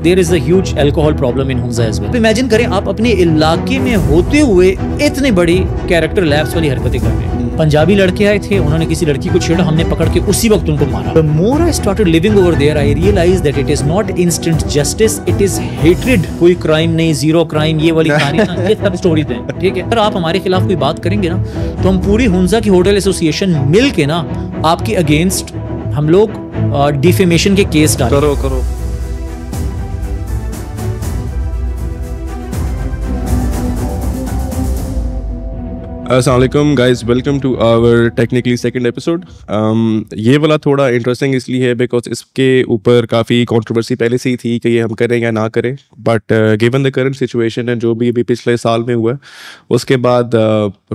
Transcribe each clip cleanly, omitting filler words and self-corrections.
There is a huge alcohol problem in Hunza as well. Imagine करें आप अपने इलाके में होते हुए इतनी बड़ी कैरेक्टर लैब्स वाली हरकतें कर रहे हैं। पंजाबी लड़के आए थे, उन्होंने किसी लड़की को छेड़ा, हमने पकड़ के उसी वक्त उनको मारा। The more I started living over there, I realized that it is not instant justice, it is hatred। कोई क्राइम नहीं, जीरो क्राइम, ये वाली कहानी ना, ये सब स्टोरीज हैं, ठीक है। अगर आप हमारे खिलाफ कोई बात करेंगे ना, तो हम पूरी हुंजा की होटल एसोसिएशन मिल के ना आपके अगेंस्ट हम लोग डिफेमेशन के केस डालें। करो। अस्सलामुअलैकुम guys, welcome to our technically second episode. ये वाला थोड़ा इंटरेस्टिंग इसलिए है बिकॉज इसके ऊपर काफ़ी कंट्रोवर्सी पहले से ही थी कि ये हम करें या ना करें, but given the current situation है जो भी अभी पिछले साल में हुआ, उसके बाद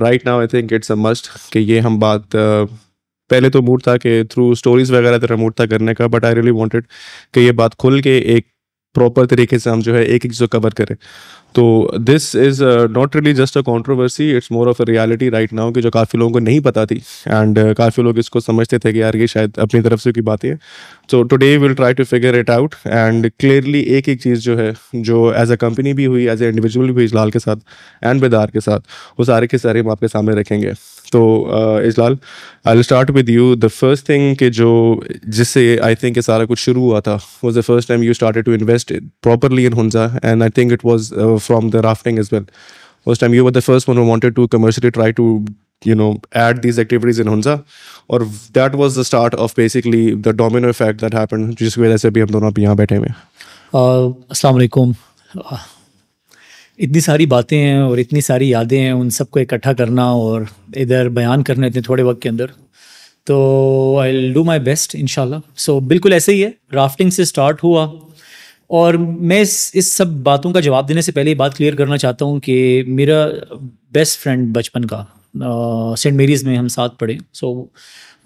right now I think it's a must कि ये हम बात पहले तो मूड था कि थ्रू स्टोरीज वगैरह तरह मूड था करने का, बट आई रियली वांटेड कि ये बात खुल के एक प्रॉपर तरीके से हम जो है एक चीज़ को कवर करें। तो this is not really just a controversy, it's more of a reality right now कि जो काफ़ी लोगों को नहीं पता थी एंड काफ़ी लोग इसको समझते थे कि यार ये शायद अपनी तरफ से की बात है। So today will try to figure it out and clearly एक चीज़ जो है जो एज अ कंपनी भी हुई, एज ए इंडिविजुअल भी हुई इजलाल के साथ एंड बेदार के साथ, वो सारे के सारे हम आपके सामने रखेंगे। तो Ijlal, I will start with you. The first thing कि जो जिससे आई थिंक ये सारा कुछ शुरू हुआ था was the first time you started to invest properly in Hunza, and I think it was from the rafting as well. उस time you were the first one who wanted to commercially try to add these activities in Hunza, और that was the start of basically the domino effect that happened, जिसकी वजह से भी हम दोनों यहाँ बैठे हुए हैं। अस्सलाम वालेकुम। इतनी सारी बातें हैं और इतनी सारी यादें हैं, उन सबको इकट्ठा करना और इधर बयान करने इतने थोड़े वक्त के अंदर, तो I will do my best इंशाल्लाह। सो बिल्कुल ऐसे ही है, राफ्टिंग से स्टार्ट हुआ। और मैं इस सब बातों का जवाब देने से पहले ये बात क्लियर करना चाहता हूँ कि मेरा बेस्ट फ्रेंड बचपन का सेंट मेरीज़ में हम साथ पढ़े। So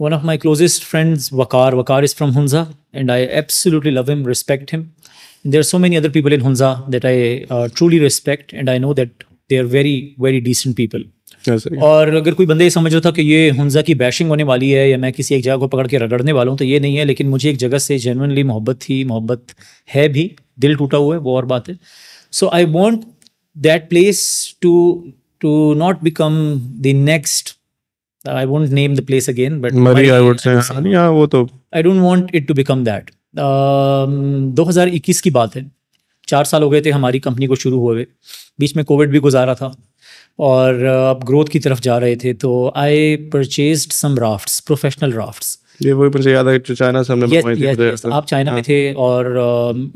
one of my closest friends Waqar is from Hunza and I absolutely love him, respect him. There are so many other people in Hunza that I truly respect, and I know that they are very, very decent people. Yes, और अगर कोई बंदे ये समझ रहा था कि ये हुंजा की बैशिंग होने वाली है या मैं किसी एक जगह को पकड़ के रगड़ने वाला हूँ, तो ये नहीं है। लेकिन मुझे एक जगह से जेन्युइनली मोहब्बत थी, मोहब्बत है भी, दिल टूटा हुआ है, वो और बात है। So I want that place to not become the next, I won't name the place again, but Murray, I would say, हाँ वो तो I don't want it to become that। 2021 की बात है, 4 साल हो गए थे हमारी कंपनी को शुरू हुए, बीच में कोविड भी गुजारा था और अब ग्रोथ की तरफ जा रहे थे। तो आई परचेज्ड सम राफ्ट्स, प्रोफेशनल राफ्ट्स। ये वही मुझे याद है जो चाइना से हमने yes, आप चाइना में थे और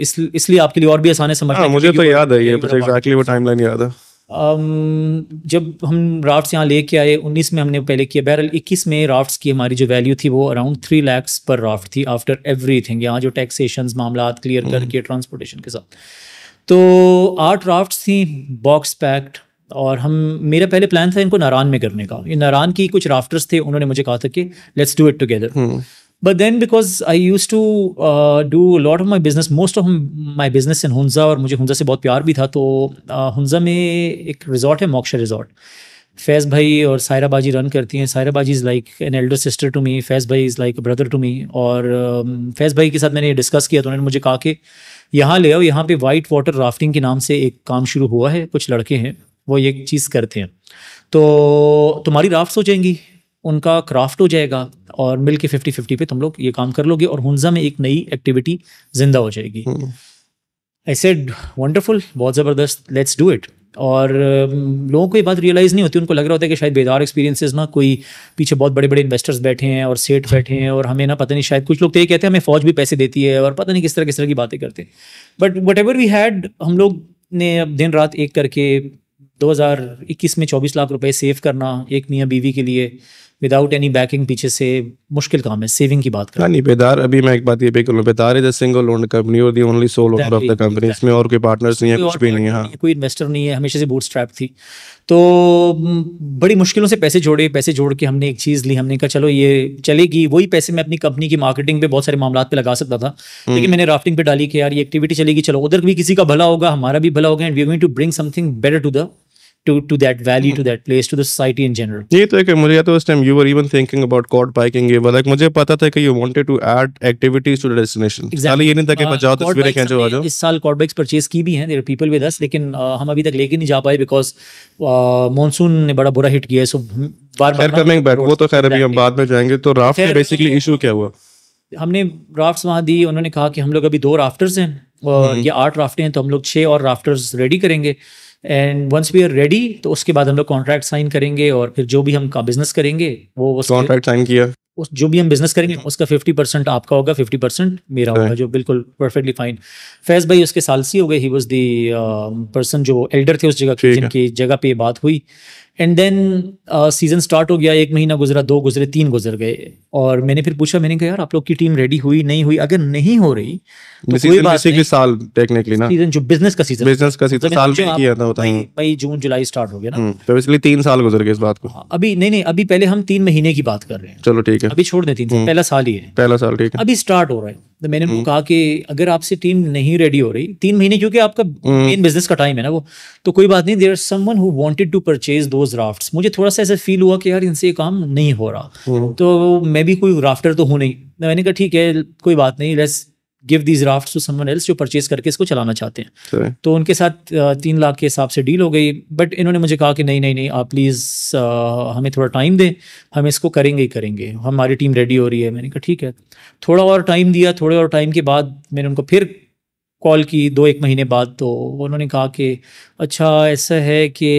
इसलिए आपके लिए और भी आसान है समझना। मुझे तो याद है, ये मुझे एग्जैक्टली वो टाइमलाइन याद है। जब हम राफ्ट्स यहाँ लेके आए 19 में हमने पहले किया, बहरहाल 21 में राफ्ट्स की हमारी जो वैल्यू थी वो अराउंड 3 लाख पर राफ्ट थी आफ्टर एवरीथिंग, यहाँ जो टैक्सेशन मामला क्लियर करके ट्रांसपोर्टेशन के साथ। तो 8 राफ्ट्स थी बॉक्स पैक्ड, और मेरा पहले प्लान था इनको नारान में करने का। ये नारान की कुछ राफ्टर्स थे, उन्होंने मुझे कहा था कि let's do it together. But then because I used to do a lot of my business, most of my business in Hunza, और मुझे हुंजा से बहुत प्यार भी था, तो हुंजा में एक रिजॉर्ट है, मोक्षा रिजॉर्ट, फैज़ भाई और सायरा बाजी रन करती हैं। Saira baji is like an elder sister to me, Faiz bhai is like a brother to me. और फैज़ भाई के साथ मैंने ये डिस्कस किया तो उन्होंने मुझे कहा कि यहाँ ले आओ, यहाँ पे वाइट वाटर राफ्टिंग के नाम से एक काम शुरू हुआ है, कुछ लड़के हैं वो ये चीज़ करते हैं, तो तुम्हारी राफ्ट्स हो जाएंगी, उनका क्राफ्ट हो जाएगा और मिल के 50-50 पे तुम लोग ये काम कर लोगे और हुंजा में एक नई एक्टिविटी जिंदा हो जाएगी। आई सेड वंडरफुल, बहुत ज़बरदस्त, लेट्स डू इट। और लोगों को ये बात रियलाइज़ नहीं होती, उनको लग रहा होता है कि शायद बेदार एक्सपीरियंसेस ना कोई पीछे बहुत बड़े बड़े इन्वेस्टर्स बैठे हैं और सेठ बैठे हैं और हमें ना पता नहीं, शायद कुछ लोग तो ये कहते हैं हमें फ़ौज भी पैसे देती है और पता नहीं किस तरह की बातें करते हैं। But whatever we had, हम लोग ने अब दिन रात एक करके 2021 में 24 लाख रुपए सेव करना एक मियाँ बीवी के लिए विदाउट एनी बैकिंग पीछे से मुश्किल काम है। सेविंग की बात करें, नहीं बेदार, अभी मैं एक बात ये भी करूँ, Bedar is a single owned company और the only sole owner of the company. इसमें और कोई पार्टनर्स नहीं है, कुछ भी नहीं है, हाँ कोई इन्वेस्टर नहीं है, हमेशा से बूटस्ट्रैप थी। तो बड़ी मुश्किलों से पैसे जोड़ के हमने एक चीज़ ली, हमने कहा चलो ये चलेगी। वही पैसे मैं अपनी कंपनी की मार्केटिंग पे बहुत सारे मामला पे लगा सकता था, लेकिन मैंने राफ्टिंग पे डाली कि यार ये एक्टिविटी चलेगी, चलो उधर भी किसी का भला होगा, हमारा भी भला होगा, and we are going to bring something better to the to that valley, to that place, to the society in general. ये तो है कि मुझे या तो उस time you were even thinking about quad biking ये वाला मुझे पता था कि you wanted to add activities to the destination. Exactly. ये नहीं था कि मैं जाओ तस्वीरें खींचो आ जाओ. इस साल quad bikes परचेज की भी हैं, there are people with us, लेकिन हम अभी तक लेके नहीं जा पाए because मानसून ने बड़ा बुरा हिट किया है. सो खैर कमिंग बैक वो तो खैर अभी हम बाद में जाएंगे. तो राफ्ट में बेसिकली इशू क्या हुआ? हमने राफ्ट्स वहाँ दी, उन्होंने कहा कि हम लोग अभी 2 राफ्टर्स हैं और ये 8 राफ्टें हैं, तो हम लोग 6 और राफ्टर्स रेडी करेंगे. And once we are ready तो उसके बाद हम लोग कॉन्ट्रैक्ट साइन करेंगे और फिर जो भी हम का बिजनेस करेंगे वो कॉन्ट्रैक्ट साइन किया. जो भी हम बिजनेस करेंगे उसका 50% आपका होगा, 50% मेरा होगा, जो बिल्कुल परफेक्टली फाइन. फैज़ भाई उसके सालसी हो गए. ही वाज द पर्सन जो एल्डर थे उस जगह के, जिनकी जगह पे बात हुई. एंड देन सीजन स्टार्ट हो गया. 1 महीना गुजरा, 2 गुजरे, 3 गुजर गए. और मैंने फिर पूछा, मैंने कहा यार आप लोग की टीम रेडी हुई नहीं हुई? अगर नहीं हो रही तो कोई बात नहीं. साल टेक्निकली ना सीजन जो बिजनेस का सीजन साल में किया था होता है. मई जून जुलाई स्टार्ट हो गया ना, तो बेसिकली 3 साल गुजर गए इस बात को. अभी नहीं, अभी पहले हम 3 महीने की बात कर रहे हैं. चलो ठीक है, अभी छोड़ दें 3 साल, पहला साल ही है, पहला साल ठीक है, अभी स्टार्ट हो रहा है. तो मैंने उनको कहा कि अगर आपसे टीम नहीं रेडी हो रही 3 महीने, क्योंकि आपका मेन बिजनेस का टाइम है ना वो, तो कोई बात नहीं. There is someone who wanted to purchase those rafts. मुझे थोड़ा सा ऐसा फील हुआ कि यार इनसे ये काम नहीं हो रहा, तो मैं भी कोई राफ्टर तो हूँ नहीं. मैंने कहा ठीक है कोई बात नहीं, let's give these rafts to someone else जो परचेज करके इसको चलाना चाहते हैं. तो उनके साथ 3 लाख के हिसाब से डील हो गई. बट इन्होंने मुझे कहा कि नहीं आप प्लीज़ हमें थोड़ा टाइम दें, हम इसको करेंगे ही करेंगे, हमारी टीम रेडी हो रही है. मैंने कहा ठीक है. थोड़ा और टाइम दिया. थोड़े और टाइम के बाद मैंने उनको फिर कॉल की 2-1 महीने बाद. तो उन्होंने कहा कि अच्छा ऐसा है कि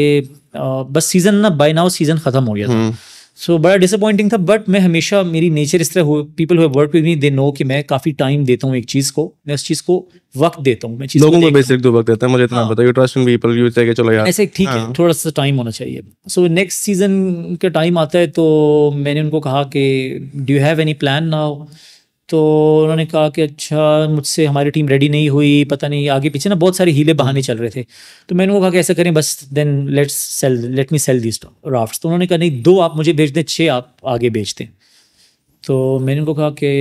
बस सीज़न ना बाय नाउ सीज़न ख़त्म हो गया था. सो बड़ा डिसअपॉइंटिंग था. बट मैं हमेशा, मेरी नेचर इस तरह हो, people who work with me they know कि मैं काफ़ी टाइम देता हूँ एक चीज़ को, मैं उस चीज़ को वक्त देता हूँ. मैं चीज़ लोगों को बेसिक तो वक्त देता है. मुझे इतना पता है, you trust in people, you से चलो यार ऐसे ठीक है, थोड़ा सा टाइम होना चाहिए. सो नेक्स्ट सीजन का टाइम आता है तो मैंने उनको कहा कि do you have any plan now? तो उन्होंने कहा कि अच्छा मुझसे हमारी टीम रेडी नहीं हुई, पता नहीं आगे पीछे ना बहुत सारे हीले बहाने चल रहे थे. तो मैंने उनको कहा कि ऐसा करें बस, then let me sell this rafts. तो उन्होंने कहा नहीं 2 आप मुझे भेज दें, 6 आप आगे बेच दें. तो मैंने उनको कहा कि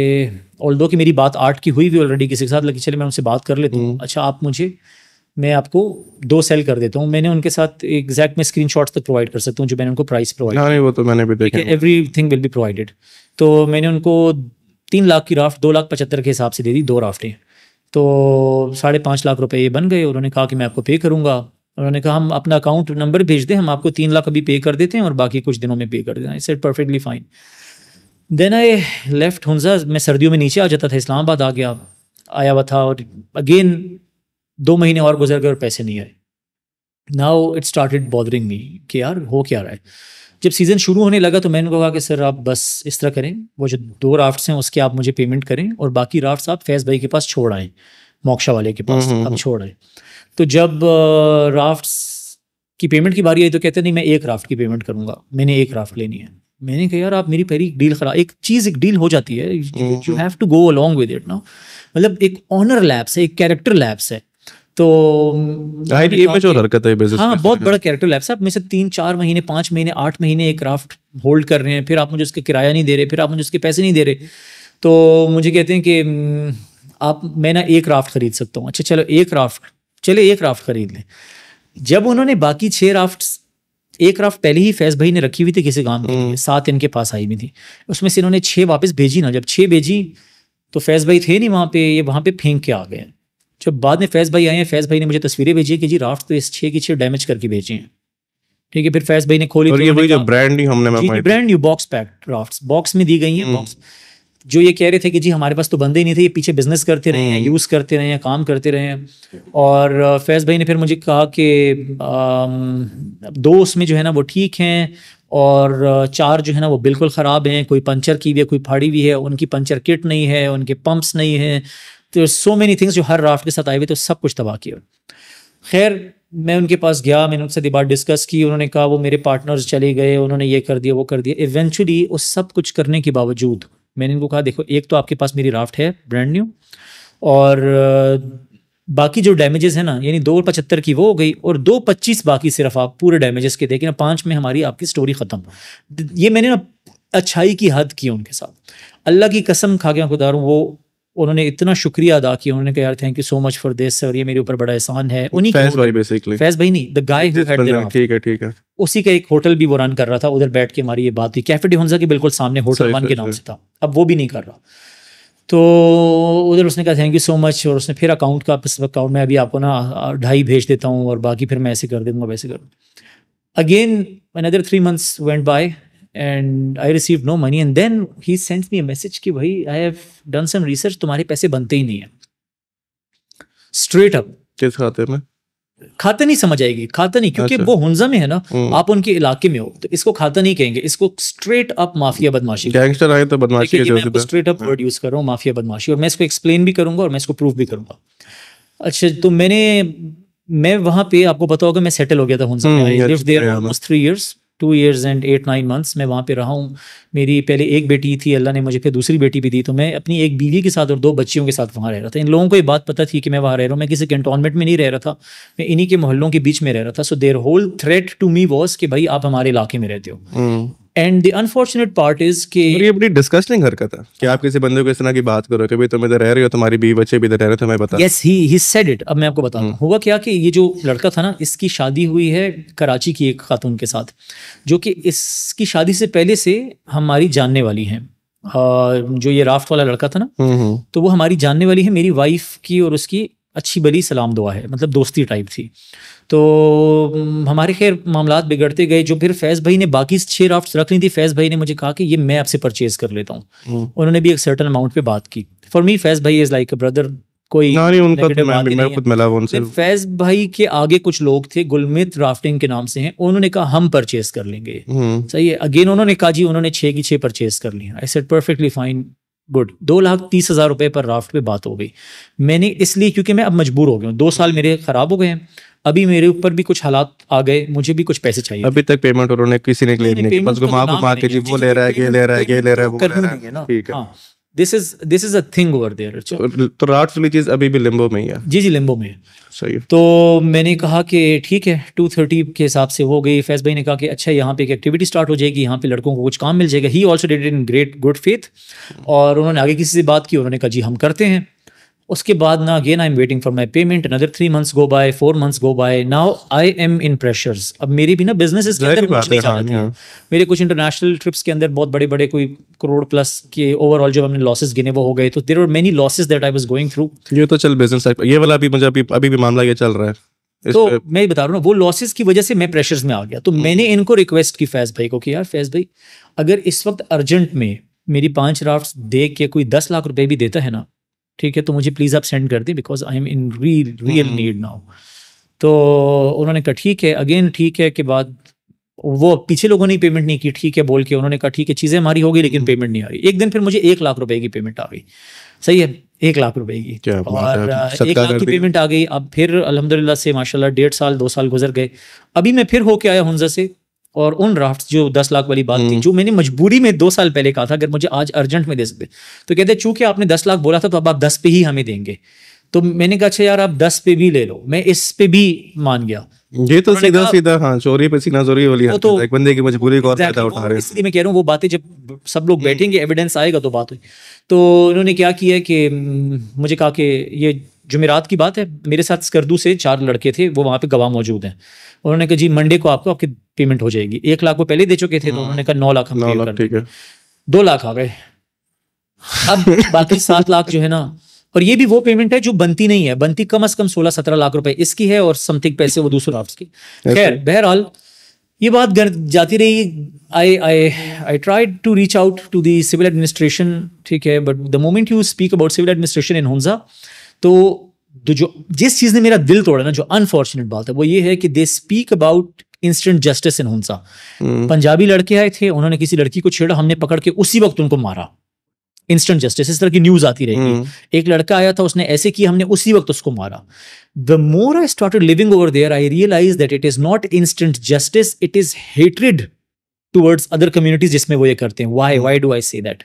ऑल्दो कि मेरी बात 8 की हुई भी ऑलरेडी किसी के साथ, लेकिन चले मैं उनसे बात कर लेता हूँ. अच्छा आप मुझे, मैं आपको 2 सेल कर देता हूँ. मैंने उनके साथ एग्जैक्ट मैं स्क्रीनशॉट्स तक प्रोवाइड कर सकता हूँ जो मैंने उनको प्राइस प्रोवाइड. नहीं वो तो मैंने भी देखा, एवरीथिंग विल बी प्रोवाइडेड. तो मैंने उनको 3 लाख की राफ्ट 2,75,000 के हिसाब से दे दी, 2 राफ्टें. तो 5.5 लाख रुपए ये बन गए. उन्होंने कहा कि मैं आपको पे करूँगा. उन्होंने कहा हम अपना अकाउंट नंबर भेज दें, हम आपको 3 लाख अभी पे कर देते हैं और बाकी कुछ दिनों में पे कर देना. I said perfectly fine. Then I left Hunza. मैं सर्दियों में नीचे आ जाता था, इस्लामाबाद आया हुआ था. और अगेन 2 महीने और गुजर गए और पैसे नहीं आए. Now it started bothering me कि यार हो क्या रहा है. जब सीज़न शुरू होने लगा तो मैंने कहा कि सर आप बस इस तरह करें, वो जो 2 राफ्ट्स हैं उसके आप मुझे पेमेंट करें और बाकी राफ्ट्स आप फैज़ भाई के पास छोड़ आएँ, मोक्षा वाले के पास आप छोड़ आएँ. तो जब राफ्ट्स की पेमेंट की बारी आई तो कहते नहीं मैं 1 राफ्ट की पेमेंट करूँगा, मैंने 1 राफ्ट लेनी है. मैंने कहा यार आप मेरी पहली डील खराब, एक डील हो जाती है, you have to go along with it ना. मतलब एक ऑनर लैप्स है, एक कैरेक्टर लैप्स है. तो हरकत है बिजनेस. हाँ बहुत बड़ा कैरेक्टर लैप्स है. आप में से 3-4 महीने, 5 महीने, 8 महीने एक क्राफ्ट होल्ड कर रहे हैं, फिर आप मुझे उसके किराया नहीं दे रहे, फिर आप मुझे उसके पैसे नहीं दे रहे. तो मुझे कहते हैं कि आप, मैं ना 1 राफ्ट खरीद सकता हूँ. अच्छा चलो 1 राफ्ट खरीद लें. जब उन्होंने बाकी 6 राफ्ट, 1 राफ्ट पहले ही फैज़ भाई ने रखी हुई थी किसी काम के लिए, 7 इनके पास आई हुई थी, उसमें से इन्होंने 6 वापस भेजी ना. जब 6 भेजी तो फैज़ भाई थे नहीं वहाँ पे, ये वहाँ पे फेंक के आ गए. जब बाद में फैज़ भाई आए हैं, फैज़ भाई ने मुझे तस्वीरें भेजी कि जी राफ्ट तो इस 6 की 6 डैमेज करके भेजी हैं. ठीक है, फिर फैज़ भाई ने खोली और ये वही जो ब्रांड न्यू हमने brand new box packed rafts box में दी गई हैं. बॉक्स जो ये कह रहे थे कि जी हमारे पास तो बंदे ही नहीं थे, ये पीछे बिजनेस करते रहे हैं, यूज़ करते रहे हैं, काम करते रहे हैं. और फैज़ भाई ने फिर मुझे कहा कि 2 उसमें जो है ना वो ठीक हैं और 4 जो है ना वो बिल्कुल ख़राब हैं. कोई पंचर की हुई है, कोई फाड़ी हुई है, उनकी पंचर किट नहीं है, उनके पंप्स नहीं हैं. तो सो मेनी थिंग्स जो हर राफ्ट के साथ आए हुए तो सब कुछ तबाह किया. खैर मैं उनके पास गया, मैंने उनसे बात डिस्कस की. उन्होंने कहा वो मेरे पार्टनर्स चले गए, उन्होंने ये कर दिया वो कर दिया. इवेंचुअली उस सब कुछ करने के बावजूद मैंने इनको कहा देखो एक तो आपके पास मेरी राफ्ट है ब्रांड न्यू, और बाकी जो डैमेजेस है ना, यानी 2.75 की वो हो गई और 2.25 बाकी सिर्फ आप पूरे डैमेजेस के देखें ना, 5 में हमारी आपकी स्टोरी ख़त्म. ये मैंने ना अच्छाई की हद की उनके साथ. अल्लाह की कसम खा के खुदा रहा हूँ, वो उन्होंने इतना शुक्रिया अदा किया, उन्होंने कहा यार thank you so much for this, और ये मेरे ऊपर बड़ा एहसान है। उन्हीं फैज भाई बेसिकली, फैज भाई नहीं, the guy who had the, ठीक है, उसी का एक होटल भी वो रन कर रहा था, उधर बैठ के हमारी ये बात थी, कैफे डी हुंजा के बिल्कुल सामने होटल वन के नाम से था, अब वो भी नहीं कर रहा। तो उधर उसने कहा थैंक यू सो मच, और उसने फिर अकाउंट में अभी आपको ना 2.5 भेज देता हूँ, और बाकी फिर मैं ऐसे कर दूँगा वैसे कर। Again another 3 months went by and I received no money, and then he sent me a message कि भाई I have done some research, तुम्हारे पैसे बनते ही नहीं है, straight up। किस खाते में? खाता नहीं समझ आएगी, खाता नहीं, क्योंकि वो हुंजा में है ना, आप उनके इलाके में हो, तो इसको खाता नहीं कहेंगे, इसको स्ट्रेट अप माफिया बदमाशी, गैंगस्टर आए तो बदमाशी है, स्ट्रेट अप वर्ड यूज कर रहा हूँ, माफिया बदमाशी, और मैं इसको एक्सप्लेन भी करूंगा और मैं इसको प्रूफ भी करूंगा। अच्छा, तो मैं वहाँ पे, आपको पता होगा मैं सेटल हो गया था हुंजा में, I lived there almost 3 years, 2 years and 8-9 months मैं वहाँ पे रहा हूँ। मेरी पहले एक बेटी थी, अल्लाह ने मुझे फिर दूसरी बेटी भी दी, तो मैं अपनी एक बीवी के साथ और 2 बच्चियों के साथ वहाँ रह रहा था। इन लोगों को ये बात पता थी कि मैं वहाँ रह रहा हूँ, मैं किसी कैंटोनमेंट में नहीं रह रहा था, मैं इन्हीं के मोहल्लों के बीच में रह रहा था। So there whole threat to me was कि भाई आप हमारे इलाके में रहते हो। And the unfortunate part is कि ये बड़ी डिस्कस्टिंग हरकत है कि आप किसी बंदे को इस तरह की बात करो कि भाई तुम इधर रह रहे हो, तुम्हारी बीवी बच्चे भी इधर रह रहे हो, तुम्हें पता। Yes, he said it. अब मैं आपको बताता हूँ हुआ क्या कि ये जो लड़का था ना, इसकी शादी हुई है कराची की एक खातून के साथ, जो कि इसकी शादी से पहले से हमारी जानने वाली हैं। जो ये राफ्ट वाला लड़का था ना, तो वो हमारी जानने वाली है, मेरी वाइफ की और उसकी अच्छी भली सलाम दुआ है, मतलब दोस्ती टाइप थी। तो हमारे खैर मामलात बिगड़ते गए। जो फिर फैज़ भाई ने बाकी 6 राफ्ट्स रख ली थी, फैज़ भाई ने मुझे कहा कि ये मैं आपसे परचेज कर लेता हूँ। उन्होंने भी एक सर्टन अमाउंट पे बात की। For me Faiz bhai is like a brother, कोई मैं खुद मिला हूं उनसे। फैज़ भाई के आगे कुछ लोग थे, गुलमित राफ्टिंग के नाम से हैं, उन्होंने कहा हम परचेज कर लेंगे। सही है। अगेन उन्होंने कहा जी उन्होंने 6 की 6 परचेज कर लिया। आई सेड परफेक्टली फाइन, गुड। 2,30,000 रुपए पर राफ्ट पे बात हो गई। मैंने इसलिए, क्योंकि मैं अब मजबूर हो गया हूँ, 2 साल मेरे खराब हो गए हैं, अभी मेरे ऊपर भी कुछ हालात आ गए, मुझे भी कुछ पैसे चाहिए। अभी तक पेमेंट उन्होंने किसी ने क्लेम नहीं की, बस घुमा के जी वो ले रहा है, ये ले रहा है, ये ले रहा है, वो ले रहा है। ठीक है, this is a thing over there. तो राफ्ट वाली चीज अभी भी लिम्बो में ही है। जी लिम्बो में है। सही है। तो मैंने कहा कि ठीक है, 230 के हिसाब से हो गई। फैज़ भाई ने कहा कि अच्छा यहाँ पे एक एक्टिविटी स्टार्ट हो जाएगी, यहाँ पे लड़कों को कुछ काम मिल जाएगा। He also did in great good faith, और उन्होंने आगे किसी से बात की, उन्होंने कहा जी हम करते हैं। उसके बाद ना again I am waiting for my payment, another 3 months go by, 4 months go by, now I am in pressures. अब मेरी भी ना बिजनेस के अंदर कुछ नहीं जाती है। मेरे कुछ इंटरनेशनल ट्रिप्स के अंदर बहुत बड़े बड़े कोई करोड़ प्लस के ओवरऑल जब हमने लॉसेस गिने वो हो गए, तो there were many losses that I was going through. ये तो चल बिजनेस, ये वाला अभी मुझे अभी भी मामला ये चल रहा है। तो मैं बता रहा हूँ, वो लॉसेस की वजह से मैं प्रेशर्स में आ गया। तो मैंने इनको रिक्वेस्ट की फैज़ भाई को कि यार फैज़ भाई, अगर इस वक्त अर्जेंट में मेरी 5 राफ्ट्स दे के कोई 10 लाख रुपए भी देता है ना, ठीक है, तो मुझे प्लीज़ आप सेंड कर दें, because I am in real need now. तो उन्होंने कहा ठीक है। अगेन ठीक है के बाद वो पीछे लोगों ने पेमेंट नहीं की, ठीक है बोल के उन्होंने कहा ठीक है चीज़ें हमारी हो गई, लेकिन पेमेंट नहीं आ रही। एक दिन फिर मुझे 1 लाख रुपए की पेमेंट आ गई। सही है, 1 लाख रुपए की, और 1 लाख की पेमेंट आ गई। अब फिर अल्हम्दुलिल्लाह से माशाल्लाह 1.5 साल 2 साल गुजर गए। अभी मैं फिर होके आया हुंजा से, और उन राफ्ट्स जो 10 लाख वाली बात थी, जो मैंने मजबूरी में 2 साल पहले कहा था अगर मुझे आज अर्जेंट में दे सकते, तो कहते चूंकि आपने 10 लाख बोला था तो अब आप 10 पे ही हमें देंगे। तो मैंने कहा अच्छा यार आप 10 पे भी ले लो, मैं इस पे भी मान गया। ये तो सीधा हाँ, चोरी पे सीना चोरी वाली है, तो एक बंदे की मजबूरी को और फायदा उठा रहे हैं। इसलिए मैं कह रहा हूँ वो बातें जब सब लोग बैठेंगे, एविडेंस आएगा तो बात हुई। तो उन्होंने क्या किया कि मुझे कहा कि ये जुमेरात की बात है, मेरे साथ स्कर्दू से 4 लड़के थे, वो वहाँ पे गवाह मौजूद हैं। उन्होंने कहा जी मंडे को आपकी पेमेंट हो जाएगी। 1 लाख वो पहले दे चुके थे, तो उन्होंने कहा 9 लाख हम पे कर, ठीक है। 2 लाख आ गए। अब बाकी 7 लाख जो है ना, और ये भी वो पेमेंट है जो बनती नहीं है, बनती कम से कम 16-17 लाख रुपए इसकी है, और समथिंग पैसे वो दूसरे राफ्ट्स की। खैर बहरहाल ये बात जाती रही। I tried to reach out to the civil administration, ठीक है, but the moment you speak about civil administration in Hunza, तो जो जिस चीज ने मेरा दिल तोड़ा ना, जो अनफॉर्चुनेट बात है वो ये है कि they speak about instant justice in Hunza. Punjabi लड़के आए थे, उन्होंने किसी लड़की को छेड़ा, हमने पकड़ के उसी वक्त उनको मारा। इंस्टेंट जस्टिस, इस तरह की न्यूज आती रहेगी। एक लड़का आया था, उसने ऐसे किया, हमने उसी वक्त उसको मारा। The more I started living over there, I realise that it is not instant justice, it is hatred towards other communities जिसमें वो ये करते हैं। Why do I say that?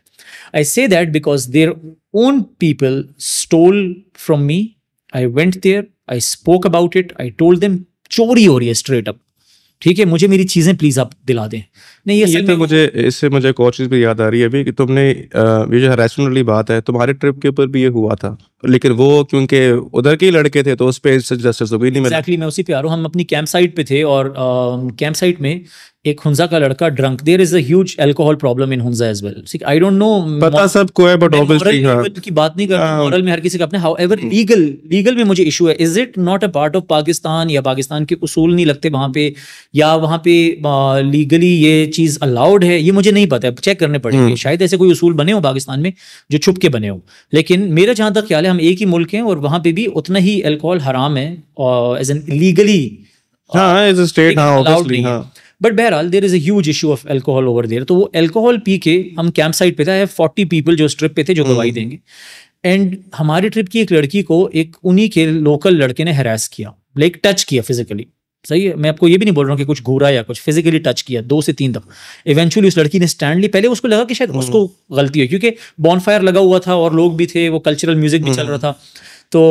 I say that because their own people stole from me. I went there, I spoke about it, I told them चोरी हो रही है straight up, ठीक है, मुझे मेरी चीज़ें प्लीज़ आप दिला दें। नहीं ये तो मुझे इससे मुझे एक और चीज़ भी याद आ रही है अभी कि तुमने ये जो हरासमेंट वाली बात है, तुम्हारे ट्रिप के ऊपर भी ये हुआ था, लेकिन वो क्योंकि उधर के ही लड़के थे तो उस पर जस्टिस भी नहीं मिला। एग्जैक्टली, मैं उसी पे आ रहा हूँ। हम अपनी कैंप साइट पे थे और कैंप साइट में एक हुंजा का लड़का drunk, there is a huge alcohol problem in Hunza as well. I don't know, पता सबको है, बट ऑब्वियसली की बात नहीं कर रहा, मॉरल में हर किसी का अपने। हाउएवर लीगल में मुझे इशू है, is it not a part of Pakistan, या पाकिस्तान के उसूल नहीं लगते वहां पे, या वहां पे लीगली ये चीज अलाउड है, ये मुझे नहीं पता है, चेक करने पड़ेंगे। शायद ऐसे कोई उसूल बने हो पाकिस्तान में जो छुप के बने हो, लेकिन मेरा जहां तक ख्याल है हम एक ही मुल्क हैं और वहां पे भी उतना ही अल्कोहल हराम है एज एन लीगली, हाँ एज अ स्टेट, हाँ ऑब्वियसली, हाँ। बट बहरहाल there is a huge issue of alcohol over there. तो वो अल्कोहल पी के हम कैंप साइट पे था, 40 पीपल जो उस ट्रिप पे थे जो गवाही देंगे, एंड हमारी ट्रिप की एक लड़की को एक उन्हीं के लोकल लड़के ने हैरेस किया, लाइक टच किया फिजिकली। सही है, मैं आपको ये भी नहीं बोल रहा हूँ कि कुछ घूरा या कुछ, फिजिकली टच किया 2 से 3 दफा। इवेंचुअली उस लड़की ने स्टैंड ली, पहले उसको लगा कि शायद उसको गलती है क्योंकि बॉनफायर लगा हुआ था और लोग भी थे, वो कल्चरल म्यूजिक भी चल रहा था। तो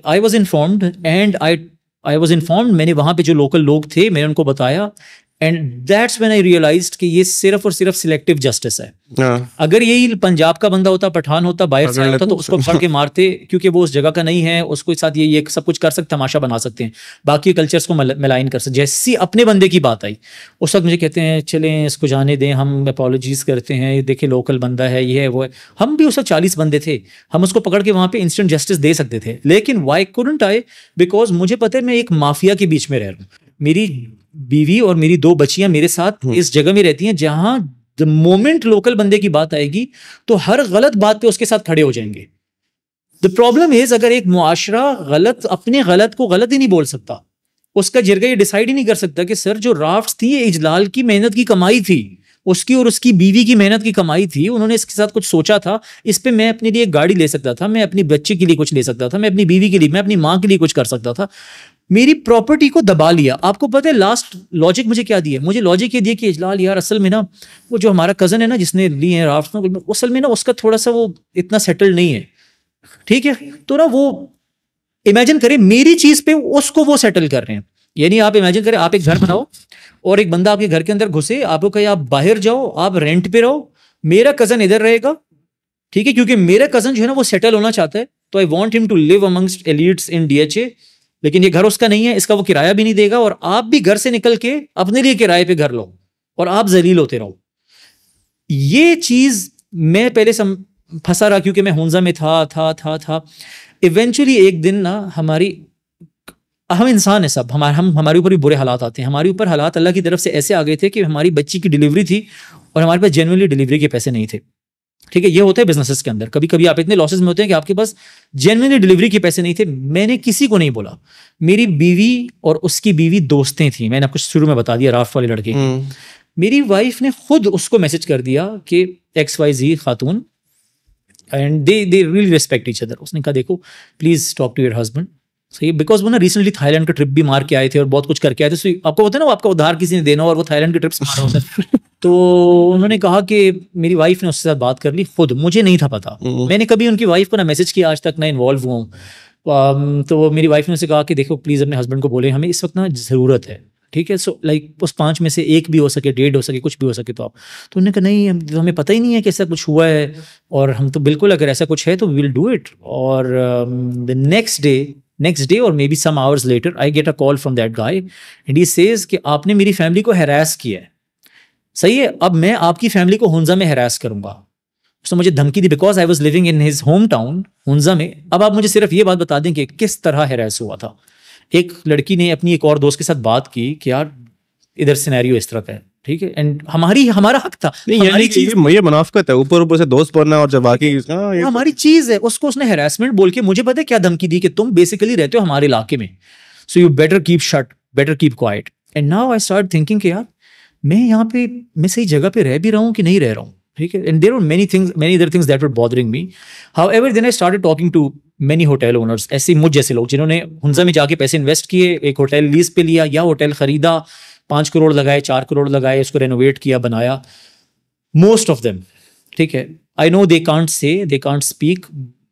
I was informed and I was informed, मैंने वहाँ पे जो लोकल लोग थे मैंने उनको बताया, and that's when I realised कि ये सिर्फ और सिर्फ सिलेक्टिव जस्टिस है। अगर यही पंजाब का बंदा होता, पठान होता, बाहर से होता, तो उसको पकड़ के मारते, क्योंकि वो उस जगह का नहीं है, उसको साथ ये सब कुछ कर सकते, तमाशा बना सकते हैं, बाकी कल्चर्स को मिलाइन कर सकते। जैसी अपने बंदे की बात आई उस वक्त मुझे कहते हैं चलें इसको जाने दें, हम अपॉलॉजीज करते हैं, देखिए लोकल बंदा है, ये है वो है। हम भी उस वक्त 40 बंदे थे, हम उसको पकड़ के वहाँ पे इंस्टेंट जस्टिस दे सकते थे, लेकिन वाई कुडंट आई, बिकॉज मुझे पता है मैं एक माफिया के बीच में रह रहा हूँ। मेरी बीवी और मेरी 2 बच्चियां मेरे साथ इस जगह में रहती हैं जहां द मोमेंट लोकल बंदे की बात आएगी तो हर गलत बात पे उसके साथ खड़े हो जाएंगे। द प्रॉब्लम इज, अगर एक मुआशरा गलत अपने गलत को गलत ही नहीं बोल सकता, उसका जरगा ये डिसाइड ही नहीं कर सकता कि सर जो राफ्ट्स थी ये इजलाल की मेहनत की कमाई थी, उसकी और उसकी बीवी की मेहनत की कमाई थी, उन्होंने इसके साथ कुछ सोचा था, इस पे मैं अपने लिए एक गाड़ी ले सकता था, मैं अपनी बच्चे के लिए कुछ ले सकता था, मैं अपनी बीवी के लिए, मैं अपनी माँ के लिए कुछ कर सकता था, मेरी प्रॉपर्टी को दबा लिया। आपको पता है लास्ट लॉजिक मुझे क्या दिया? मुझे लॉजिक ये दिया कि इजलाल यार असल में ना वो जो हमारा कज़न है ना जिसने ली है राफ्ट, असल में ना उसका थोड़ा सा वो इतना सेटल नहीं है, ठीक है, तो ना वो इमेजिन करें मेरी चीज पे उसको वो सेटल कर रहे हैं। यानी आप इमेजिन करें आप एक घर बनाओ और एक बंदा आपके घर के अंदर घुसे, आपको कहे आप बाहर जाओ, आप रेंट पे रहो, मेरा कज़न इधर रहेगा, ठीक है, क्योंकि मेरा कज़न जो है ना वो सेटल होना चाहता है, तो I want him to live amongst elites in DHA, लेकिन ये घर उसका नहीं है, इसका वो किराया भी नहीं देगा, और आप भी घर से निकल के अपने लिए किराए पे घर लो और आप जलील होते रहो। ये चीज मैं पहले फंसा रहा क्योंकि मैं हुंजा में था। इवेंचुअली एक दिन ना हम इंसान है सब, हमारे ऊपर भी बुरे हालात आते हैं। हमारे ऊपर हालात अल्लाह की तरफ से ऐसे आ गए थे कि हमारी बच्ची की डिलीवरी थी और हमारे पास जेन्युइनली डिलीवरी के पैसे नहीं थे, ठीक है। ये होता है बिजनेसेस के अंदर, कभी कभी आप इतने लॉसेस में होते हैं कि आपके पास जेन्युइनली डिलीवरी के पैसे नहीं थे। मैंने किसी को नहीं बोला, मेरी बीवी और उसकी बीवी दोस्तें थी, मैंने आपको शुरू में बता दिया राफ्ट वाले लड़के की। मेरी वाइफ ने खुद उसको मैसेज कर दिया कि XYZ खातून, and they really respect each other. उसने कहा देखो please talk to your husband, सही, बिकॉज वो ना रिसेंटली थाईलैंड का ट्रिप भी मार के आए थे और बहुत कुछ करके आए थे। so, आपको होता है ना आपका उधार किसी ने देना और वो थाईलैंड के ट्रिप्स मार होता है। तो उन्होंने कहा कि मेरी वाइफ ने उसके साथ बात कर ली, खुद मुझे नहीं था पता, मैंने कभी उनकी वाइफ को ना मैसेज किया आज तक, ना इन्वॉल्व हुआ हूँ। तो मेरी वाइफ ने उससे कहा कि देखो प्लीज़ अपने हस्बैंड को बोले हमें इस वक्त ना ज़रूरत है, ठीक है, सो लाइक उस 5 में से 1 भी हो सके, 1.5 हो सके, कुछ भी हो सके तो आप। तो उन्होंने कहा नहीं हमें पता ही नहीं है कि ऐसा कुछ हुआ है, और हम तो बिल्कुल अगर ऐसा कुछ है तो वी विल डू इट। और द नेक्स्ट डे और maybe some hours later I get a call from that guy and he says कि आपने मेरी फैमिली को हैरास किया है, सही है, अब मैं आपकी फैमिली को हुंजा में हैरास करूंगा। उसने मुझे धमकी दी because I was living in his home town Hunza में। अब आप मुझे सिर्फ ये बात बता दें कि किस तरह हैरास हुआ था। एक लड़की ने अपनी एक और दोस्त के साथ बात की कि यार इधर सिनेरियो इस तरह का है, ठीक है, एंड हमारा हक था, हमारी चीज, ये मुनाफिकत है, ऊपर से दोस्त बनना और जब बाकी हमारी चीज है। उसको उसने हैरेसमेंट बोल के मुझे पता है क्या धमकी दी कि तुम बेसिकली रहते हो हमारे इलाके में, so you better keep shut, better keep quiet. And now I start thinking कि यार मैं यहाँ पे मैं सही जगह पे रह भी रहा हूँ कि नहीं रह रहा हूँ, ठीक है, and there were many other things that were bothering me. However then I started talking to many hotel owners, ऐसे मुझ जैसे लोग जिन्होंने हुंजा में जाके पैसे इन्वेस्ट किए, एक होटल लीज पे लिया या होटल खरीदा, 5 करोड़ लगाए, 4 करोड़ लगाए, उसको रेनोवेट किया, बनाया, मोस्ट ऑफ देम, ठीक है। I know they can't say, they can't speak,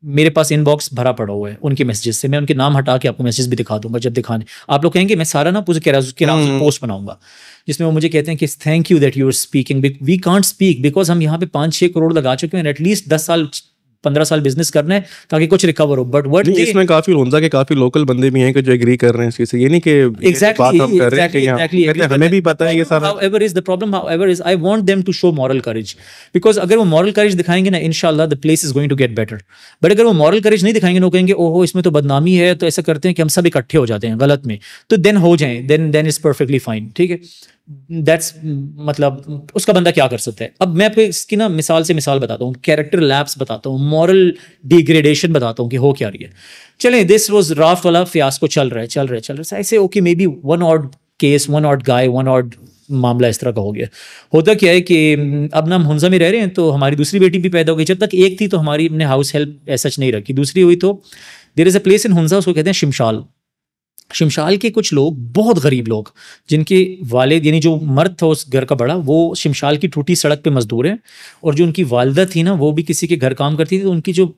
मेरे पास इनबॉक्स भरा पड़ा हुआ है उनके मैसेजेस से। मैं उनके नाम हटा के आपको मैसेज भी दिखा दूंगा जब दिखाने, आप लोग कहेंगे मैं सारा ना पूरे केराजू पोस्ट बनाऊंगा जिसमें वो मुझे कहते हैं कि thank you that you are speaking, we can't speak because हम यहाँ पे 5-6 करोड़ लगा चुके हैं, एटलीस्ट 10 साल 15 साल बिजनेस करना है ताकि कुछ रिकवर हो। बट व्हाट इसमें काफी हुंजा के काफी लोकल बंदे भी हैं कि जो एग्री कर रहे हैं इससे, ये नहीं कि एग्जैक्टली हमें भी पता है ये सारा। however is the problem, however is I want them to show moral courage, because अगर वो moral courage दिखाएंगे ना इंशाल्लाह the place is going to get better। But अगर वो moral courage नहीं दिखाएंगे, वो कहेंगे ओहो इसमें तो बदनामी है, तो ऐसा करते हैं कि हम सब इकट्ठे हो जाते हैं गलत में, तो देन हो जाएं, देन इज परफेक्टली फाइन, ठीक है। दैट्स मतलब उसका बंदा क्या कर सकता है। अब मैं आपको इसकी ना मिसाल से मिसाल बताता हूँ, कैरेक्टर लैप्स बताता हूँ, मॉरल डिग्रेडेशन बताता हूँ कि हो क्या रही है। चलें, दिस वाज राफ्ट वाला फियास्को चल रहा है ऐसे, okay may be one odd case, one odd guy, one odd मामला इस तरह का हो गया। होता क्या है कि अब ना हम हुंजा में रह रहे हैं, तो हमारी दूसरी बेटी भी पैदा हो गई। जब तक एक थी तो हमारी हमने हाउस हेल्प ऐसा नहीं रखी, दूसरी हुई तो there is a place in Hunza, उसको कहते हैं शिमशाल। शिमशाल के कुछ लोग, बहुत गरीब लोग, जिनके वालिद यानी जो मर्द था उस घर का बड़ा, वो शिमशाल की टूटी सड़क पे मजदूर है, और जो उनकी वालदा थी ना वो भी किसी के घर काम करती थी। तो उनकी जो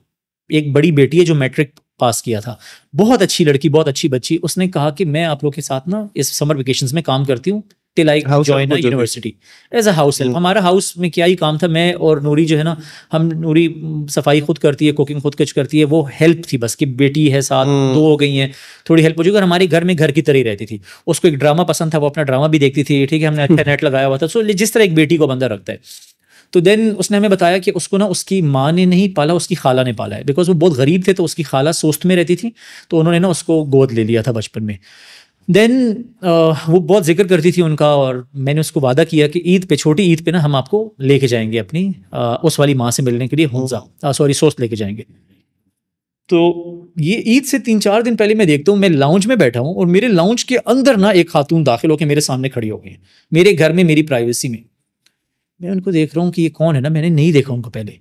एक बड़ी बेटी है जो मैट्रिक पास किया था, बहुत अच्छी लड़की, बहुत अच्छी बच्ची, उसने कहा कि मैं आप लोग के साथ ना इस समर वेकेशंस में काम करती हूँ till I join university as a house help. हमारा हाउस में क्या ही काम था, मैं और नूरी जो है ना, हम नूरी सफाई खुद करती है, कुकिंग खुद कुछ करती है, वो हेल्प थी बस कि बेटी है साथ, 2 हो गई हैं, थोड़ी हेल्प हो जाएगी। और हमारे घर में घर की तरह ही रहती थी। उसको एक ड्रामा पसंद था, वो अपना ड्रामा भी देखती थी, ठीक है, हमने अच्छा नेट लगाया हुआ था। सो जिस तरह एक बेटी को बंदा रखता है, तो देन उसने हमें बताया कि उसको ना उसकी माँ ने नहीं पाला, उसकी खाला ने पाला है, बिकॉज वो बहुत गरीब थे। तो उसकी खाला सोस्ट में रहती थी, तो उन्होंने ना उसको गोद ले लिया था बचपन में। देन वो बहुत जिक्र करती थी उनका, और मैंने उसको वादा किया कि ईद पे, छोटी ईद पे ना हम आपको लेके जाएंगे अपनी उस वाली माँ से मिलने के लिए, हुंजा सोस्ट लेके जाएंगे। तो ये ईद से 3-4 दिन पहले मैं देखता हूँ, मैं लाउंज में बैठा हूँ और मेरे लाउंज के अंदर ना एक खातून दाखिल होकर मेरे सामने खड़ी हो गई, मेरे घर में, मेरी प्राइवेसी में। मैं उनको देख रहा हूँ कि ये कौन है ना, मैंने नहीं देखा उनको पहले।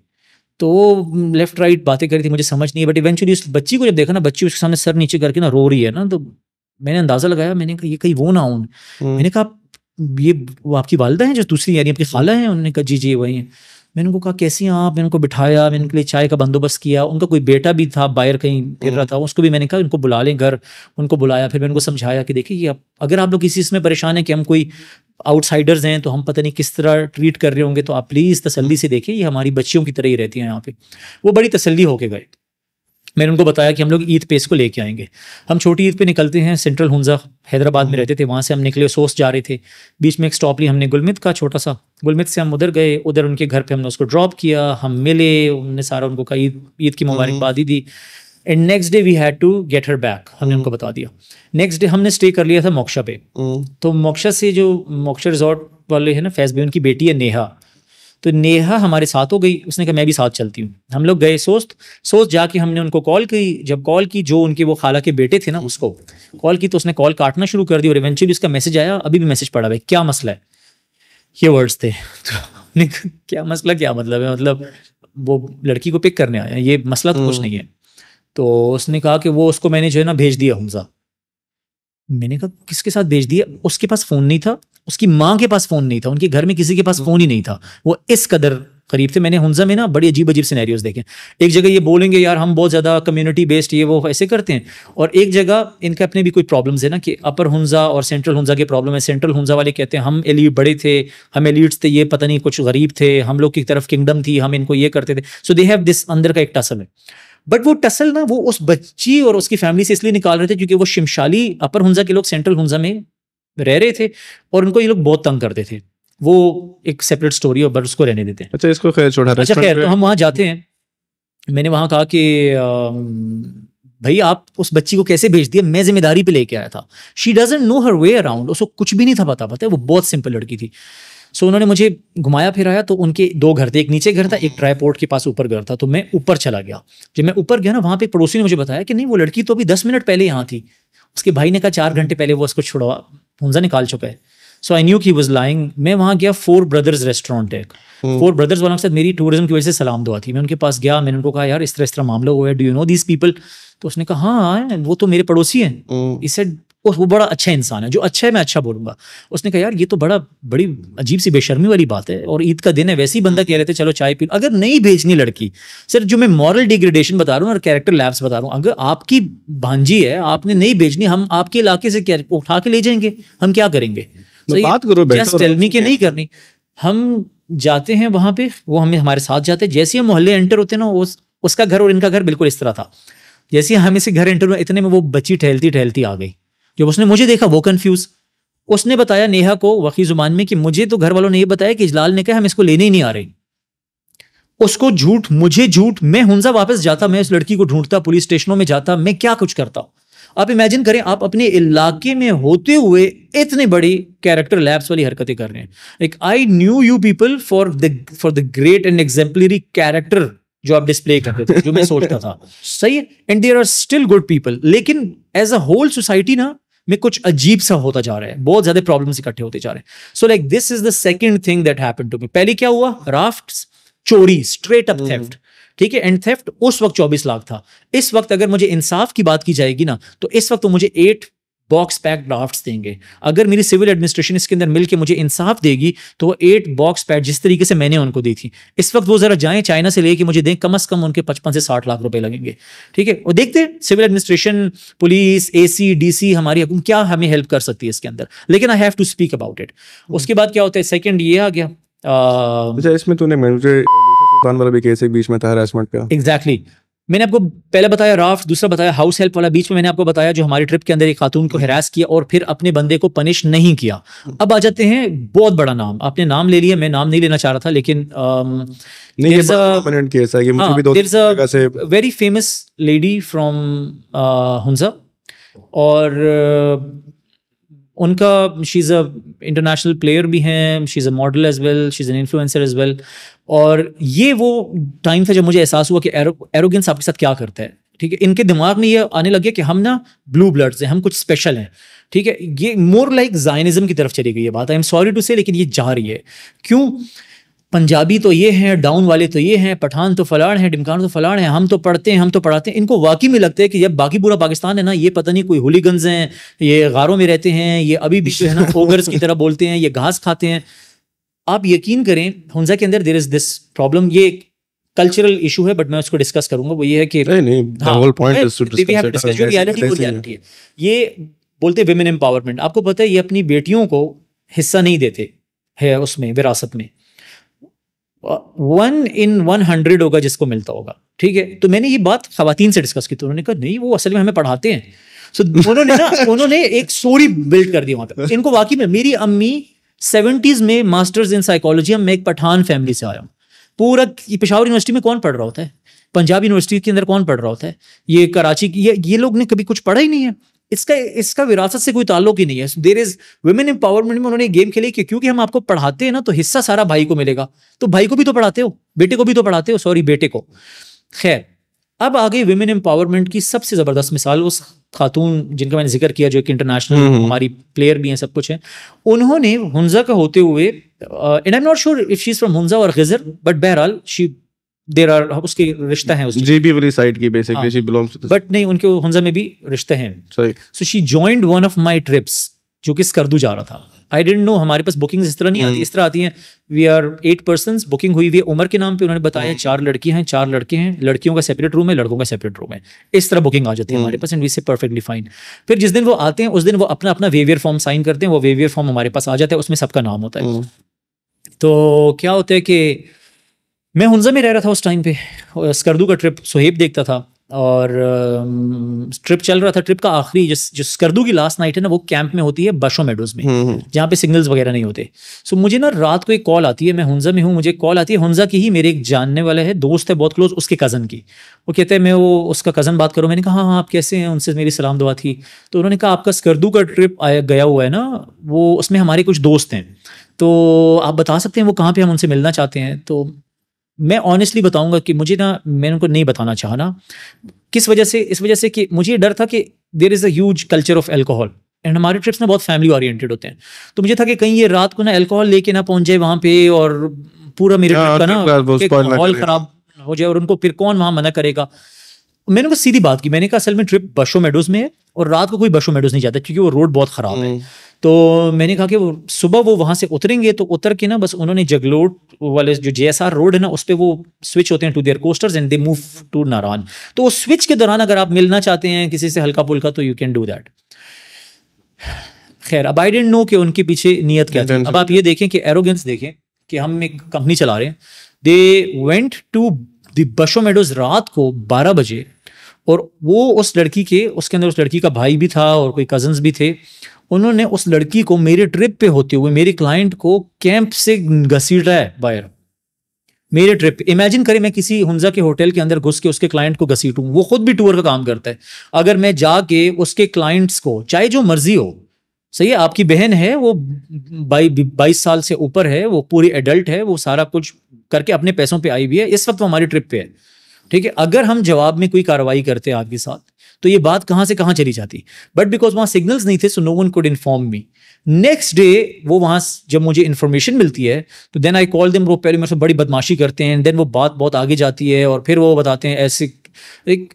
तो लेफ्ट राइट बातें करी थी, मुझे समझ नहीं है, बट इवेंचुअली उस बच्ची को जब देखा ना, बच्ची उसके सामने सर नीचे करके ना रो रही है ना, तो मैंने अंदाजा लगाया, मैंने कहा ये कहीं वो ना हो। मैंने कहा ये वो आपकी वालदा हैं जो दूसरी, यानी आपकी खाला हैं? उन्होंने कहा जी वही हैं। मैंने उनको कहा कैसी हैं आप? मैंने उनको बिठाया, मैंने उनके लिए चाय का बंदोबस्त किया। उनका कोई बेटा भी था बाहर कहीं फिर रहा था, उसको भी मैंने कहा उनको बुला लें घर, उनको बुलाया। फिर मैंने उनको समझाया कि देखिए ये अगर आप लोग किसी इसमें परेशान हैं कि हम कोई आउटसाइडर्स हैं तो हम पता नहीं किस तरह ट्रीट कर रहे होंगे, तो आप प्लीज़ तसल्ली से देखिए, ये हमारी बच्चियों की तरह ही रहती हैं यहाँ पे। वो बड़ी तसल्ली होके गए। मैंने उनको बताया कि हम लोग ईद पे इसको लेके आएंगे। हम छोटी ईद पे निकलते हैं, सेंट्रल हुंजा हैदराबाद में रहते थे, वहाँ से हम निकले, सोस जा रहे थे। बीच में एक स्टॉप लिया हमने गुलमित का, छोटा सा। गुलमित से हम उधर गए, उधर उनके घर पे हमने उसको ड्रॉप किया, हम मिले, उन्होंने सारा उनको कहा ईद की मुबारकबादी दी। And next day we had to get her back, हमने उनको बता दिया। नेक्स्ट डे हमने स्टे कर लिया था मोक्षा पे। तो मोक्षा से जो मोक्षा रिजॉर्ट वाले हैं ना फैज़ भाई, उनकी बेटी है नेहा, तो नेहा हमारे साथ हो गई। उसने कहा मैं भी साथ चलती हूँ। हम लोग गए सोस्ट जाके हमने उनको कॉल की। जब कॉल की, जो उनके वो खाला के बेटे थे ना उसको कॉल की, तो उसने कॉल काटना शुरू कर दी और इवेंचुअली उसका मैसेज आया, अभी भी मैसेज पड़ा भाई क्या मसला है, ये वर्ड्स थे। तो क्या मसला, क्या मतलब है, मतलब वो लड़की को पिक करने आया, ये मसला तो कुछ नहीं है। तो उसने कहा कि वो उसको मैंने जो है ना भेज दिया हुंजा। मैंने कहा किसके साथ भेज दिया? उसके पास फ़ोन नहीं था, उसकी माँ के पास फ़ोन नहीं था, उनके घर में किसी के पास फ़ोन ही नहीं था। वो इस कदर करीब थे। मैंने हुंजा में ना बड़ी अजीब अजीब सिनेरियोज देखे। एक जगह ये बोलेंगे यार हम बहुत ज़्यादा कम्युनिटी बेस्ड ये वो ऐसे करते हैं, और एक जगह इनके अपने भी कोई प्रॉब्लम्स है ना कि अपर हुंजा और सेंट्रल हुंजा के प्रॉब्लम है। सेंट्रल हुंजा वाले कहते हैं हम एलीट बड़े थे, हम एलीट्स थे, ये पता नहीं कुछ गरीब थे, हम लोग की तरफ किंगडम थी, हम इनको ये करते थे। सो दे हैव दिस, अंदर का एक टसल है। बट वो टसल ना वो उस बच्ची और उसकी फैमिली से इसलिए निकाल रहे थे क्योंकि वो शिमशाली अपर हुंजा के लोग सेंट्रल हुंजा में रह रहे थे और उनको ये लोग बहुत तंग करते थे। वो एक सेपरेट स्टोरी है, बट उसको रहने देते हैं। अच्छा, इसको खैर छोड़ा। अच्छा खैर, तो हम वहाँ जाते हैं। मैंने वहाँ कहा कि भाई आप उस बच्ची को कैसे भेज दिया? मैं जिम्मेदारी पे लेके आया था। She doesn't know her way around, उसको कुछ भी नहीं था पता है, वो बहुत सिंपल लड़की थी। सो उन्होंने मुझे घुमाया फिराया, तो उनके 2 घर थे, एक नीचे घर था, एक ट्राईपोर्ट के पास ऊपर घर था। तो मैं ऊपर चला गया। जब मैं ऊपर गया ना, वहाँ पे एक पड़ोसी ने मुझे बताया कि नहीं वो लड़की तो अभी 10 मिनट पहले यहाँ थी। उसके भाई ने कहा 4 घंटे पहले वो उसको छुड़वा हुंजा निकाल चुका है। So I knew he was lying. मैं वहाँ गया, 4 ब्रदर्स रेस्टोरेंट है। 4 ब्रदर्स वालों के साथ मेरी टूरिज्म की वजह से सलाम दुआ थी। मैं उनके पास गया, मैंने उनको कहा यार इस तरह मामला हुआ है, do you know these people? तो उसने कहा हाँ वो तो मेरे पड़ोसी हैं। He said और वो बड़ा अच्छा इंसान है, जो अच्छा है मैं अच्छा बोलूंगा। उसने कहा यार ये तो बड़ी अजीब सी बेशर्मी वाली बात है, और ईद का दिन है, वैसे ही बंदा कह रहे थे चलो चाय पी। अगर नहीं भेजनी लड़की, सर जो मैं मॉरल डिग्रेडेशन बता रहा हूँ और कैरेक्टर लैप्स बता रहा हूँ, अगर आपकी भांजी है आपने नहीं भेजनी, हम आपके इलाके से क्या उठा के ले जाएंगे, हम क्या करेंगे? बात करो, जस्ट टेल मी कि नहीं करनी। हम जाते हैं वहां पे, वो हमें हमारे साथ जाते हैं। जैसे ही हम मोहल्ले एंटर होते हैं ना, उसका घर और इनका घर बिल्कुल इस तरह था। जैसे ही हम इसे घर एंटर हुए, इतने में वो बच्ची टहलती टहलती आ गई। जब उसने मुझे देखा वो कंफ्यूज, उसने बताया नेहा को वकी जुबान में कि मुझे तो घर वालों ने ये बताया कि इजलाल ने कहा हम इसको लेने ही नहीं आ रहे। उसको झूठ, मुझे झूठ, मैं हुंजा वापस जाता, मैं इस लड़की को ढूंढता, पुलिस स्टेशनों में जाता, मैं क्या कुछ करता। आप इमेजिन करें, आप अपने इलाके में होते हुए इतनी बड़ी कैरेक्टर लैब्स वाली हरकतें कर रहे हैं। Like I knew you people for the great and exemplary character जो आप डिस्प्ले करते थे, जो मैं सोचता था सही है, and there are still good people. लेकिन एज अ होल सोसाइटी ना में कुछ अजीब सा होता जा रहा है, बहुत ज्यादा प्रॉब्लम्स इकट्ठे होते जा रहे हैं। So like this is the second thing that happened to me. पहले क्या हुआ, राफ्ट्स चोरी, स्ट्रेट अप थेफ्ट, ठीक है, एंड थेफ्ट उस वक्त 24 लाख था। इस वक्त अगर मुझे इंसाफ की बात की जाएगी ना, तो इस वक्त तो मुझे 8 बॉक्स पैक ड्राफ्ट्स देंगे। अगर मेरी सिविल एडमिनिस्ट्रेशन इसके अंदर मिलके मुझे इंसाफ देगी तो वो 8 बॉक्स पैक जिस तरीके से मैंने उनको दी थी, इस वक्त वो जरा जाएं चाइना से लेके मुझे दें, कम से कम उनके 55 से 60 लाख रुपए लगेंगे। ठीक है, और देखते हैं civil administration, police, AC, DC, हमारी हुकूमत क्या हमें हेल्प कर सकती है इसके अंदर। लेकिन I have to speak about it. उसके बाद क्या होता है, सेकंड ये आ गया, अच्छा इसमें तूने मुझे सुल्तान वाला भी केस एक बीच में था हरासमेंट का। एग्जैक्टली मैंने आपको पहले बताया राफ्ट, दूसरा बताया हाउस हेल्प वाला, बीच में मैंने आपको बताया जो हमारी ट्रिप के अंदर एक खातून को हरास किया और फिर अपने बंदे को पनिश नहीं किया। अब आ जाते हैं बहुत बड़ा नाम, आपने नाम ले लिया, मैं नाम नहीं लेना चाह रहा था, लेकिन very famous lady from Hunza, और उनका she is a international player भी हैं, she is a model as well, she is an influencer as well. और ये वो टाइम था जब मुझे एहसास हुआ कि एरोगेंस आपके साथ क्या करता है। ठीक है, इनके दिमाग में ये आने लग गया कि हम ना ब्लू ब्लड्स हैं, हम कुछ स्पेशल हैं। ठीक है, ये मोर लाइक ज़ायनिज़्म की तरफ चली गई है बात। I am sorry to say, लेकिन ये जा रही है। क्यों? पंजाबी तो ये हैं, डाउन वाले तो ये हैं, पठान तो फलाण है, डिमकान तो फलाण है, हम तो पढ़ते हैं, हम तो पढ़ाते हैं। इनको वाकई में लगता है कि जब बाकी पूरा पाकिस्तान है ना, ये पता नहीं कोई हुलीगन्स हैं, ये गारों में रहते हैं, ये अभी भी है ना ओगर्स की तरह बोलते हैं, ये घास खाते हैं। आप यकीन करें हुंजा के अंदर देयर इज दिस प्रॉब्लम, ये कल्चरल इशू है, बट मैं उसको डिस्कस करूंगा। वो ये है कि ये बोलते विमेन एम्पावरमेंट। आपको पता है ये अपनी बेटियों को हिस्सा नहीं देते है उसमें, विरासत में 1 in 100 होगा जिसको मिलता होगा। ठीक है, तो मैंने ये बात खवातीन से डिस्कस की, तो उन्होंने कहा नहीं वो असल में हमें पढ़ाते हैं। सो उन्होंने एक स्टोरी बिल्ड कर दी वहां पे। इनको वाकई में, मेरी अम्मी 70s में मास्टर्स इन साइकोलॉजी, मैं एक पठान फैमिली से आया हूँ। पूरा पेशावर यूनिवर्सिटी में कौन पढ़ रहा होता है, पंजाब यूनिवर्सिटी के अंदर कौन पढ़ रहा होता है, ये कराची की, ये लोग ने कभी कुछ पढ़ा ही नहीं है। इसका विरासत से कोई ताल्लुक ही नहीं है। देयर इज वुमेन एम्पावरमेंट में उन्होंने गेम खेले कि क्योंकि हम आपको पढ़ाते हैं ना तो हिस्सा सारा भाई को मिलेगा, तो भाई को भी तो पढ़ाते हो, बेटे को भी तो पढ़ाते हो, सॉरी बेटे को। खैर, अब आ गई वुमेन एम्पावरमेंट की सबसे जबरदस्त मिसाल, उस खातून जिनका मैंने जिक्र किया जो एक इंटरनेशनल हमारी प्लेयर भी हैं, सब कुछ है। उन्होंने हुंजा का होते हुए, and I am not sure if she is from Hunza और गिजर, बट बहरहाल शी देयर आर, उसके रिश्ता है उसकी जीबी वाली साइड की basically she belongs to, but नहीं उनके हुंजा में भी रिश्ते हैं। So she joined one of my trips जो कि स्कर्दू जा रहा था। आई डिडंट नो, हमारे पास बुकिंग्स इस तरह नहीं आती, इस तरह आती हैं। वी आर 8 पर्सन्स, बुकिंग हुई हुई है उमर के नाम पे, उन्होंने बताया 4 लड़कियां हैं, 4 लड़के हैं, लड़कियों का सेपरेट रूम है, लड़कों का सेपरेट रूम है। इस तरह बुकिंग आ जाती है हमारे पास, एंड वी से परफेक्टली फाइन। फिर जिस दिन वो आते हैं उस दिन वो अपना अपना वेवियर फॉर्म साइन करते हैं, वो वेवियर फॉर्म हमारे पास आ जाता है, उसमें सबका नाम होता है। तो क्या होता है कि मैं हुंजा में रह रहा था उस टाइम पे, स्कर्दू का ट्रिप सुहेब देखता था, और ट्रिप चल रहा था। ट्रिप का आखिरी जो स्कर्दू की लास्ट नाइट है ना, वो कैंप में होती है बशो मेडोज में, जहाँ पे सिग्नल्स वगैरह नहीं होते। सो मुझे ना रात को एक कॉल आती है, मैं हुंजा में हूँ, मुझे कॉल आती है हुंजा की ही, मेरे एक जानने वाला है, दोस्त है बहुत क्लोज, उसके कज़न की। वो कहते हैं मैं वो उसका कज़न बात करूँ। मैंने कहा हाँ आप कैसे हैं, उनसे मेरी सलाम दुआ थी। तो उन्होंने कहा आपका स्कर्दू का ट्रिप गया हुआ है ना, वो उसमें हमारे कुछ दोस्त हैं, तो आप बता सकते हैं वो कहाँ पर, हम उनसे मिलना चाहते हैं। तो मैं ऑनेस्टली बताऊंगा कि मुझे ना, मैंने उनको नहीं बताना चाहना। किस वजह से? इस वजह से कि मुझे डर था कि there is a huge culture of alcohol, and हमारे ट्रिप्स ना बहुत फैमिली ओरिएंटेड होते हैं। तो मुझे था कि कहीं ये रात को ना अल्कोहल लेके ना पहुंच जाए वहाँ पे, और पूरा मेरे ट्रिप का ना माहौल ख़राब हो जाए, और उनको फिर कौन वहाँ मना करेगा। मैंने उसको सीधी बात की, मैंने कहा असल में ट्रिप बशो मेडोज में है और रात को कोई बशो मेडोज नहीं जाता क्योंकि वो रोड बहुत ख़राब है। तो मैंने कहा कि वो सुबह वो वहाँ से उतरेंगे तो उतर के ना बस उन्होंने जगलोट वाले जो JSR रोड है ना उस पर वो स्विच होते हैं to their coasters and they move to Naran. तो वो स्विच के दौरान अगर आप मिलना चाहते हैं किसी से हल्का फुल्का तो यू कैन डू दैट। खैर अब आई डेंट नो कि उनके पीछे नीयत क्या थी। अब आप ये देखें कि एरोगेंस देखें कि हम एक कंपनी चला रहे हैं। They went to the Basho meadows रात को 12 बजे और वो उस लड़की के उसके अंदर उस लड़की का भाई भी था और कोई कजन्स भी थे। उन्होंने उस लड़की को मेरे ट्रिप पे होते हुए मेरे क्लाइंट को कैंप से घसीटा है बाहर मेरे ट्रिप पे। इमेजिन करें मैं किसी हुंजा के होटल के अंदर घुस के उसके क्लाइंट को घसीटूं। वो खुद भी टूर का काम करता है। अगर मैं जाके उसके क्लाइंट्स को चाहे जो मर्जी हो, सही है, आपकी बहन है वो 22 साल से ऊपर है, वो पूरी एडल्ट है, वो सारा कुछ करके अपने पैसों पे आई हुई है, इस वक्त वो हमारी ट्रिप पे है, ठीक है। अगर हम जवाब में कोई कार्रवाई करते आपके साथ तो ये बात कहाँ से कहाँ चली जाती। बट बिकॉज वहाँ सिग्नल्स नहीं थे so no one could inform me. Next day वो वहाँ जब मुझे इन्फॉर्मेशन मिलती है तो देन आई कॉल देम। वो पहले मेरे से बड़ी बदमाशी करते हैं, देन वो बात बहुत आगे जाती है और फिर वो बताते हैं ऐसे। एक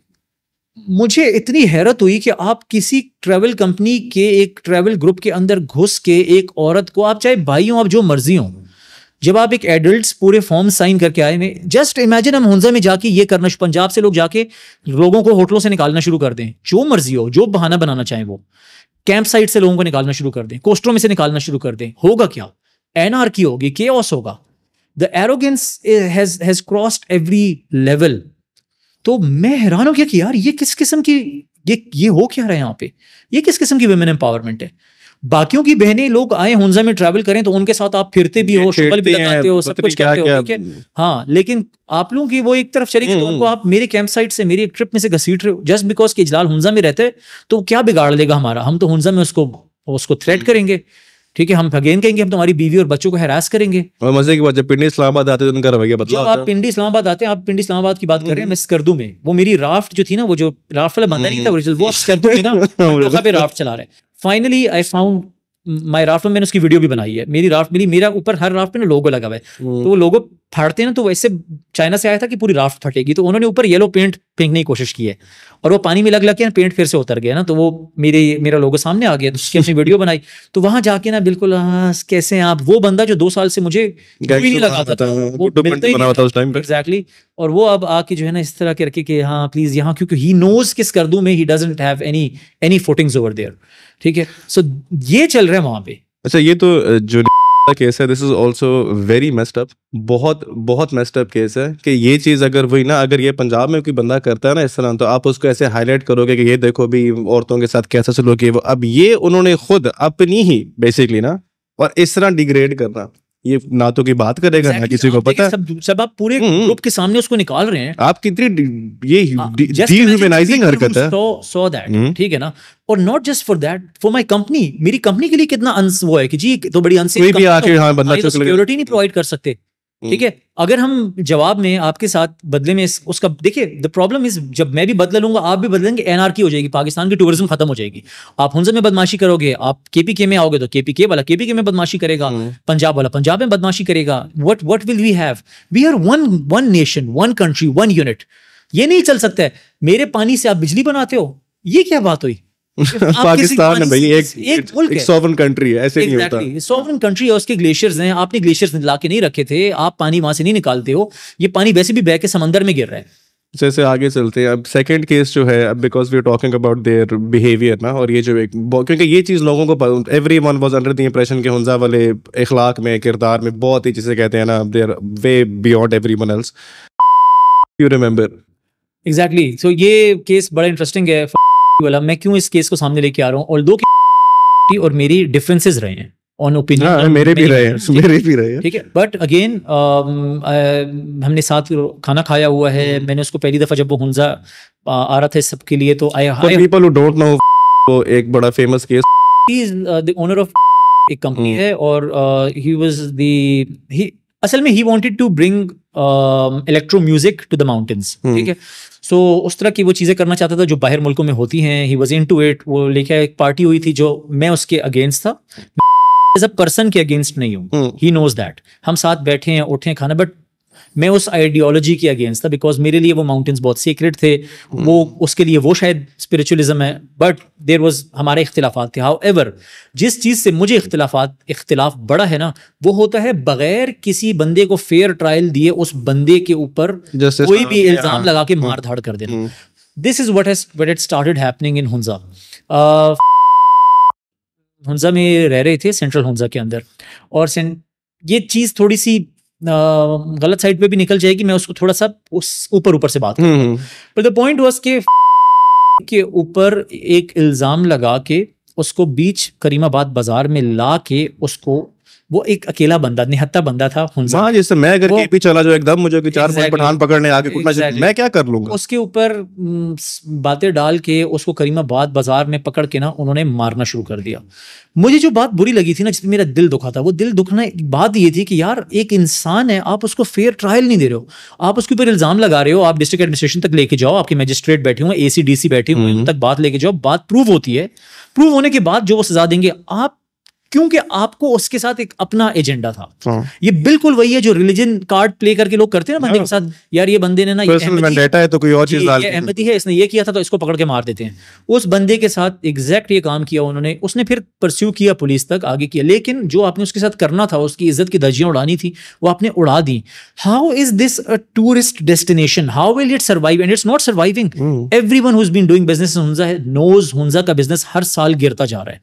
मुझे इतनी हैरत हुई कि आप किसी ट्रैवल कंपनी के एक ट्रैवल ग्रुप के अंदर घुस के एक औरत को, आप चाहे भाई हो आप जो मर्जी हो, जब आप एक एडल्ट्स पूरे फॉर्म साइन करके आए हैं, जस्ट इमेजिन हम हुंजा में जाके ये करना, पंजाब से लोग जाके लोगों को होटलों से निकालना शुरू कर दें, जो मर्जी हो, जो बहाना बनाना चाहें, वो कैंप साइट से लोगों को निकालना शुरू कर दें, कोस्टरों में से निकालना शुरू कर दें, होगा क्या? एनार्की होगी, केओस होगा। The arrogance has crossed every level. तो मैं हैरान हो गया कि यार ये किस किस्म की ये हो क्या रहा है यहाँ पे, ये किस किस्म की वुमेन एम्पावरमेंट है। बाकियों की बहनें लोग आए हुंजा में ट्रैवल करें तो उनके साथ आप फिरते भी हो, शक्ल भी लगाते हो, सब कुछ करते हो, ठीक है। हाँ, लेकिन आप लोगों की वो एक तरफ चली गई तो उनको आप मेरे कैंप साइट से, मेरी एक ट्रिप में से घसीट रहे हो जस्ट बिकॉज कि इजलाल हुंजा में रहते हैं। तो क्या बिगाड़ लेगा हमारा? हम तो हुंजा में उसको थ्रेट करेंगे, ठीक है। हम अगेन कहेंगे हम तुम्हारी बीवी और बच्चों को हैरास करेंगे। और मजे की बात, जब पिंडी इस्लामाबाद आते हैं तो उनका रवैया बदला होता है। आप पिंडी इस्लामाबाद आते हैं, आप पिंडी इस्लामाबाद की बात कर रहे हैं, मैं स्कर्दू में वो मेरी राफ्ट जो थी ना, वो जो राफ्ट वाला बंदा नहीं था वो स्कर्दू में ना पे राफ्ट चला रहे। Finally I found my raft में, मैंने उसकी वीडियो भी बनाई है। मेरा ऊपर हर राफ्ट पे ना लोगो लगा हुआ है, तो वो लोगो फाड़ते हैं ना, तो वैसे चाइना से आया था कि पूरी राफ्ट फटेगी, तो उन्होंने ऊपर येलो पेंट फेंकने की कोशिश की है और वो पानी में लग के पेंट फिर से उतर गया ना, तो वो मेरा लोगो सामने आ गया, तो उसकी अपनी वीडियो बनाई। तो वहां जाके ना बिल्कुल कैसे हैं आप, वो बंदा जो 2 साल से मुझे नहीं लगाता था, वो एग्जैक्टली, और वो अब आके जो है ना इस तरह करके कि हाँ प्लीज यहाँ, क्योंकि ही नोज किस कर दूं मैं, he doesn't have any footings over there, ठीक है। सो ये चल रहा है वहां पे। अच्छा, ये तो जो केस है, this is also very messed up, बहुत मेस्ड अप केस है कि ये चीज़ अगर वही ना, अगर ये पंजाब में कोई बंदा करता है ना इस तरह, तो आप उसको ऐसे हाईलाइट करोगे कि ये देखो भी औरतों के साथ कैसा सलूक है वो। अब ये उन्होंने खुद अपनी ही बेसिकली ना, और इस तरह डिग्रेड करना, ये ना तो की बात करेगा ना किसी को पता है। सब आप पूरे ग्रुप के सामने उसको निकाल रहे हैं। आप कितनी ये डिह्यूमनाइजिंग हरकत है। सो दैट, ठीक है ना। और not just for that, for my company, मेरी कंपनी के लिए कितना वो है कि जी तो बड़ी अनसेफ सिक्योरिटी नहीं प्रोवाइड कर सकते, ठीक है। अगर हम जवाब में आपके साथ बदले में उसका, देखिए द प्रॉब्लम इज, जब मैं भी बदला लूंगा आप भी बदलेंगे, एनआरकी हो जाएगी, पाकिस्तान की टूरिज्म खत्म हो जाएगी। आप हुंजा में बदमाशी करोगे, आप केपीके में आओगे तो केपीके वाला केपीके में बदमाशी करेगा, पंजाब वाला पंजाब में बदमाशी करेगा। What will we have? We are one nation, one country, one unit. ये नहीं चल सकता है मेरे पानी से आप बिजली बनाते हो, ये क्या बात हुई? पाकिस्तान है भाई, एक सॉवरेन कंट्री है, ऐसे नहीं होता। सॉवरेन कंट्री है, उसके ग्लेशियर्स हैं, आपने ग्लेशियर्स ला के नहीं रखे थे, आप पानी वहां से नहीं निकालते हो, ये पानी वैसे भी बह के समंदर में गिर रहा है। जैसे आगे चलते हैं, अब सेकंड केस जो है, अब because we are talking about their behaviour ना, और ये जो एक, क्योंकि ये चीज़ लोगों को, everyone was under the impression कि हुंजा वाले इखलाक में, किरदार में बहुत ही, जिसे कहते हैं ना, they are way beyond everyone else. You remember? Exactly. So ये केस बड़ा इंटरेस्टिंग है वाला। मैं क्यों इस केस को सामने लेके आ रहा हूँ, और दो और मेरी डिफरेंसेस रहे हैं ऑन ओपिनियन, मेरे भी रहे हैं, ठीक है। बट अगेन हमने साथ खाना खाया हुआ है, मैंने उसको पहली दफा जब वो हुंजा आ रहा था सबके लिए, तो पीपल हु डोंट नो, वो एक बड़ा famous case, he is the owner of एक कंपनी है, और ही वाज द, असल में he wanted to bring electro music to the mountains, ठीक है। सो उस तरह की वो चीज़ें करना चाहता था जो बाहर मुल्कों में होती हैं। He was into it. वो लेके एक पार्टी हुई थी जो मैं उसके अगेंस्ट था, एज अ पर्सन के अगेंस्ट नहीं हूँ, ही नोज दैट। हम साथ बैठे हैं, उठे हैं खाना, बट मैं उस आइडियोलॉजी के अगेंस्ट था, बिकॉज मेरे लिए वो माउंटेन्स बहुत सीक्रेट थे, वो उसके लिए वो शायद स्पिरिचुअलिज्म है, बट देयर वाज हमारे इख्तिलाफात थे। हाउएवर जिस चीज़ से मुझे इख्तिलाफ बड़ा है ना, वो होता है बगैर किसी बंदे को फेयर ट्रायल दिए उस बंदे के ऊपर कोई भी इल्ज़ाम लगा के मार धाड़ कर देना। This is what it started happening in Hunza. Hunza में रह रहे थे, सेंट्रल हुंजा के अंदर, और ये चीज़ थोड़ी सी गलत साइड पे भी निकल जाएगी, मैं उसको थोड़ा सा उस ऊपर से बात करूँ। पर द पॉइंट वाज के ऊपर एक इल्ज़ाम लगा के उसको बीच करीमाबाद बाजार में ला के उसको, वो एक अकेला बंदा, निहत्ता बंदा था हुंजा। हाँ, जैसे मैं अगर कहीं भी चला जाऊं एकदम मुझे कोई 4-5 पठान पकड़ने आके मैं क्या कर लूंगा। उसके ऊपर बातें डाल के उसको करीमाबाद बाजार में पकड़ के ना उन्होंने मारना शुरू कर दिया। मुझे जो बात बुरी लगी थी ना, जिसमें मेरा दिल दुखा था, वो दिल दुखना बात ये थी कि यार एक इंसान है, आप उसको फेयर ट्रायल नहीं दे रहे हो, आप उसके ऊपर इल्जाम लगा रहे हो, आप डिस्ट्रिक्ट एडमिनिस्ट्रेशन तक लेके जाओ, आपके मजिस्ट्रेट बैठे हुए, ACDC बैठे हुए, उन तक बात लेके जाओ, बात प्रूव होती है, प्रूव होने के बाद जो वो सजा देंगे आप, क्योंकि आपको उसके साथ एक अपना एजेंडा था। ये बिल्कुल वही है जो रिलीजन कार्ड प्ले करके लोग करते हैं ना बंदे के साथ, यार ये बंदे ने ना है तो कोई और चीज डाल अहमदी है, इसने ये किया था तो इसको पकड़ के मार देते हैं। उस बंदे के साथ एग्जैक्ट ये काम किया उन्होंने, उसने फिर परस्यू किया, पुलिस तक आगे किया, लेकिन जो आपने उसके साथ करना था, उसकी इज्जत की धज्जियां उड़ानी थी, वो आपने उड़ा दी। How is this a tourist destination? How will it survive? And it's not surviving. Everyone who is been doing business in Hunza knows Hunza का बिजनेस हर साल गिरता जा रहा है,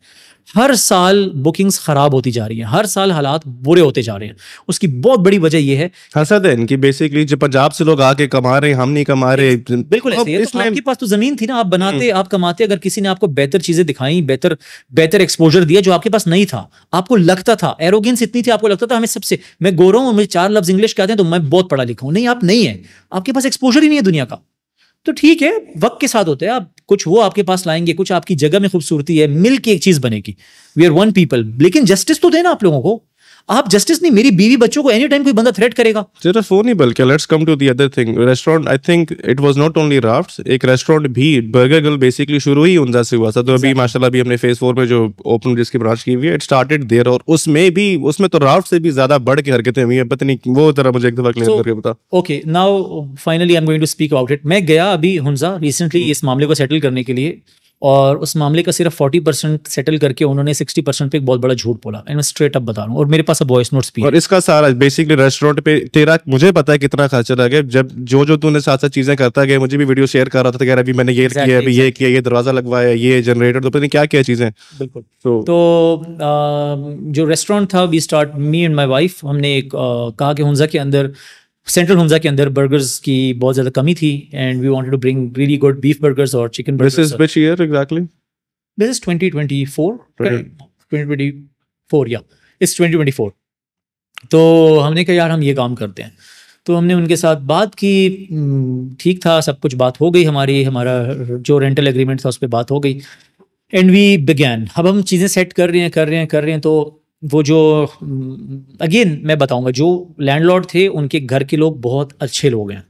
हर साल बुकिंग्स खराब होती जा रही हैं, हर साल हालात बुरे होते जा रहे हैं। उसकी बहुत बड़ी वजह यह है हसद है इनकी, बेसिकली जो पंजाब से लोग आके कमा रहे हैं, हम नहीं कमा रहे। बिल्कुल ऐसे है। तो आपके पास तो जमीन थी ना, आप बनाते, आप कमाते, अगर किसी ने आपको बेहतर चीजें दिखाई, बेहतर एक्सपोजर दिया जो आपके पास नहीं था, आपको लगता था, एरोगेंस इतनी थी, आपको लगता था हमें सबसे, मैं गोरा हूं, मुझे 4 लफ्ज इंग्लिश के आते हैं तो मैं बहुत पढ़ा लिखा हूं। नहीं, आप नहीं है, आपके पास एक्सपोजर ही नहीं है दुनिया का। तो ठीक है, वक्त के साथ होता है, आप कुछ वो आपके पास लाएंगे, कुछ आपकी जगह में खूबसूरती है, मिल के एक चीज बनेगी, वी आर वन पीपल। लेकिन जस्टिस तो देना आप लोगों को। आप जस्टिस नहीं, मेरी बीवी बच्चों को एनी टाइम कोई बंदा थ्रेट करेगा। सिर्फ वो नहीं बल्कि let's come to the other thing, restaurant, I think it was not only rafts, एक रेस्टोरेंट भी, बर्गर गर्ल बेसिकली शुरू ही हुंजा से हुआ था। तो अभी माशाल्लाह अभी हमने फेज 4 में जो ओपन जिसकी ब्रांच की हुई है, इट स्टार्टेड देयर, और उसमें तो राफ्ट से भी ज्यादा बढ़ के हरकतें हुई है, पता नहीं वो तरह मुझे एक दफा क्लियर करके बता। Okay, now finally I am going to speak about it. मैं गया अभी हुंजा रिसेंटली इस मामले को सेटल करने के लिए, और उस मामले का सिर्फ 40% सेटल करके उन्होंने 60% पे एक बहुत बड़ा झूठ बोला। मैं स्ट्रेट अप बता रहा हूँ, और मेरे पास वॉइस नोट्स भी। और इसका सारा बेसिकली रेस्टोरेंट पे तेरा, मुझे पता है कितना खर्चा लगा है, जब जो तूने साथ साथ चीजें करता गया, मुझे भी वीडियो शेयर कर रहा था कि अभी मैंने ये किया, अभी ये किया, ये दरवाजा लगवाया, ये जनरेटर, तो पता नहीं क्या क्या चीजें। बिल्कुल। तो जो रेस्टोरेंट था, we start, me and my wife, हमने एक कहा कि हुंजा के अंदर, सेंट्रल हुंजा के अंदर बर्गर्स की बहुत ज़्यादा कमी थी, and we wanted to bring really good beef burgers और chicken burgers. This is which year exactly? This is 2024 या इट्स 2024। तो हमने कहा यार हम ये काम करते हैं, तो हमने उनके साथ बात की, ठीक था, सब कुछ बात हो गई, हमारा जो रेंटल एग्रीमेंट था उस पर बात हो गई, एंड वी बिगैन। अब हम चीज़ें सेट कर रहे हैं। तो वो जो अगेन मैं बताऊंगा, जो लैंडलॉर्ड थे उनके घर के लोग बहुत अच्छे लोग हैं,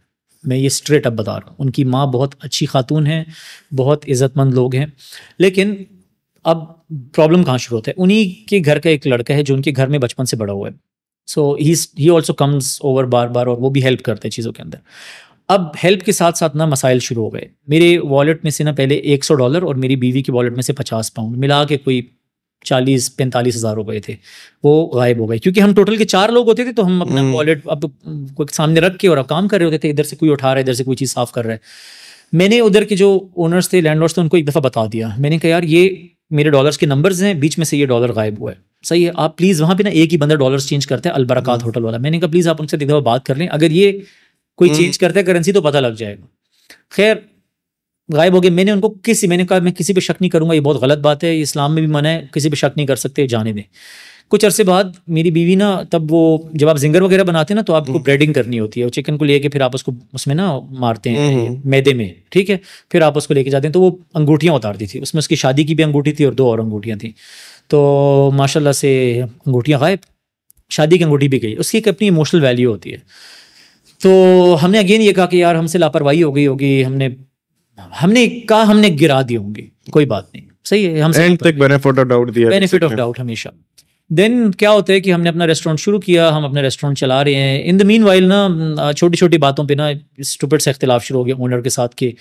मैं ये स्ट्रेट अप बता रहा हूँ। उनकी माँ बहुत अच्छी खातून है, बहुत इज़्ज़तमंद लोग हैं। लेकिन अब प्रॉब्लम कहाँ शुरू होता है, उन्हीं के घर का एक लड़का है जो उनके घर में बचपन से बड़ा हुआ है, सो ही ऑल्सो कम्स ओवर बार, और वो भी हेल्प करते हैं चीज़ों के अंदर। अब हेल्प के साथ साथ ना मसाइल शुरू हो गए। मेरे वॉलेट में से ना पहले $100 और मेरी बीवी की वॉलेट में से 50 पाउंड मिला के कोई 40-45 हज़ार रुपए थे, वो गायब हो गए। क्योंकि हम टोटल के 4 लोग होते थे, तो हम अपना वॉलेट अब कोई सामने रख के और अब काम कर रहे होते थे, इधर से कोई उठा रहा है, इधर से कोई चीज़ साफ़ कर रहा है। मैंने उधर के जो ओनर्स थे, लैंडलॉर्ड्स थे, उनको एक दफ़ा बता दिया। मैंने कहा यार ये मेरे डॉलर्स के नंबर्स हैं, बीच में से ये डॉलर गायब हुआ है, सही है, आप प्लीज़, वहाँ पे ना एक ही बंदा डॉलर्स चेंज करता है, अलबरकात होटल वाला। मैंने कहा प्लीज़ आप उनसे एक दफ़ा बात कर लें, अगर ये कोई चेंज करता है करेंसी तो पता लग जाएगा। खैर गायब हो गए। मैंने कहा मैं किसी पे शक नहीं करूंगा, ये बहुत गलत बात है, इस्लाम में भी मना है, किसी पे शक नहीं कर सकते, जाने दें। कुछ अरसे बाद मेरी बीवी ना, तब वो जब आप जिंगर वगैरह बनाते हैं ना, तो आपको ब्रेडिंग करनी होती है, वो चिकन को लेके फिर आप उसको उसमें ना मारते हैं मैदे में, ठीक है, फिर आप उसको लेके जाते हैं। तो वो अंगूठियाँ उतारती थी, उसमें उसकी शादी की भी अंगूठी थी और 2 और अंगूठियाँ थी। तो माशाल्लाह से अंगूठियाँ गायब, शादी की अंगूठी भी गई। उसकी एक अपनी इमोशनल वैल्यू होती है। तो हमने अगेन ये कहा कि यार हमसे लापरवाही हो गई होगी, हमने कहा हमने गिरा दी होंगी, कोई बात नहीं, सही है, हमसे बेनिफिट ऑफ डाउट दिया, बेनिफिट ऑफ डाउट हमेशा। देन क्या होता है कि हमने अपना रेस्टोरेंट शुरू किया, हम अपना रेस्टोरेंट चला रहे हैं। इन द मीन वाइल ना छोटी छोटी बातों पे ना स्टूपिड सा इख्तिलाफ शुरू हो गया ओनर के साथ के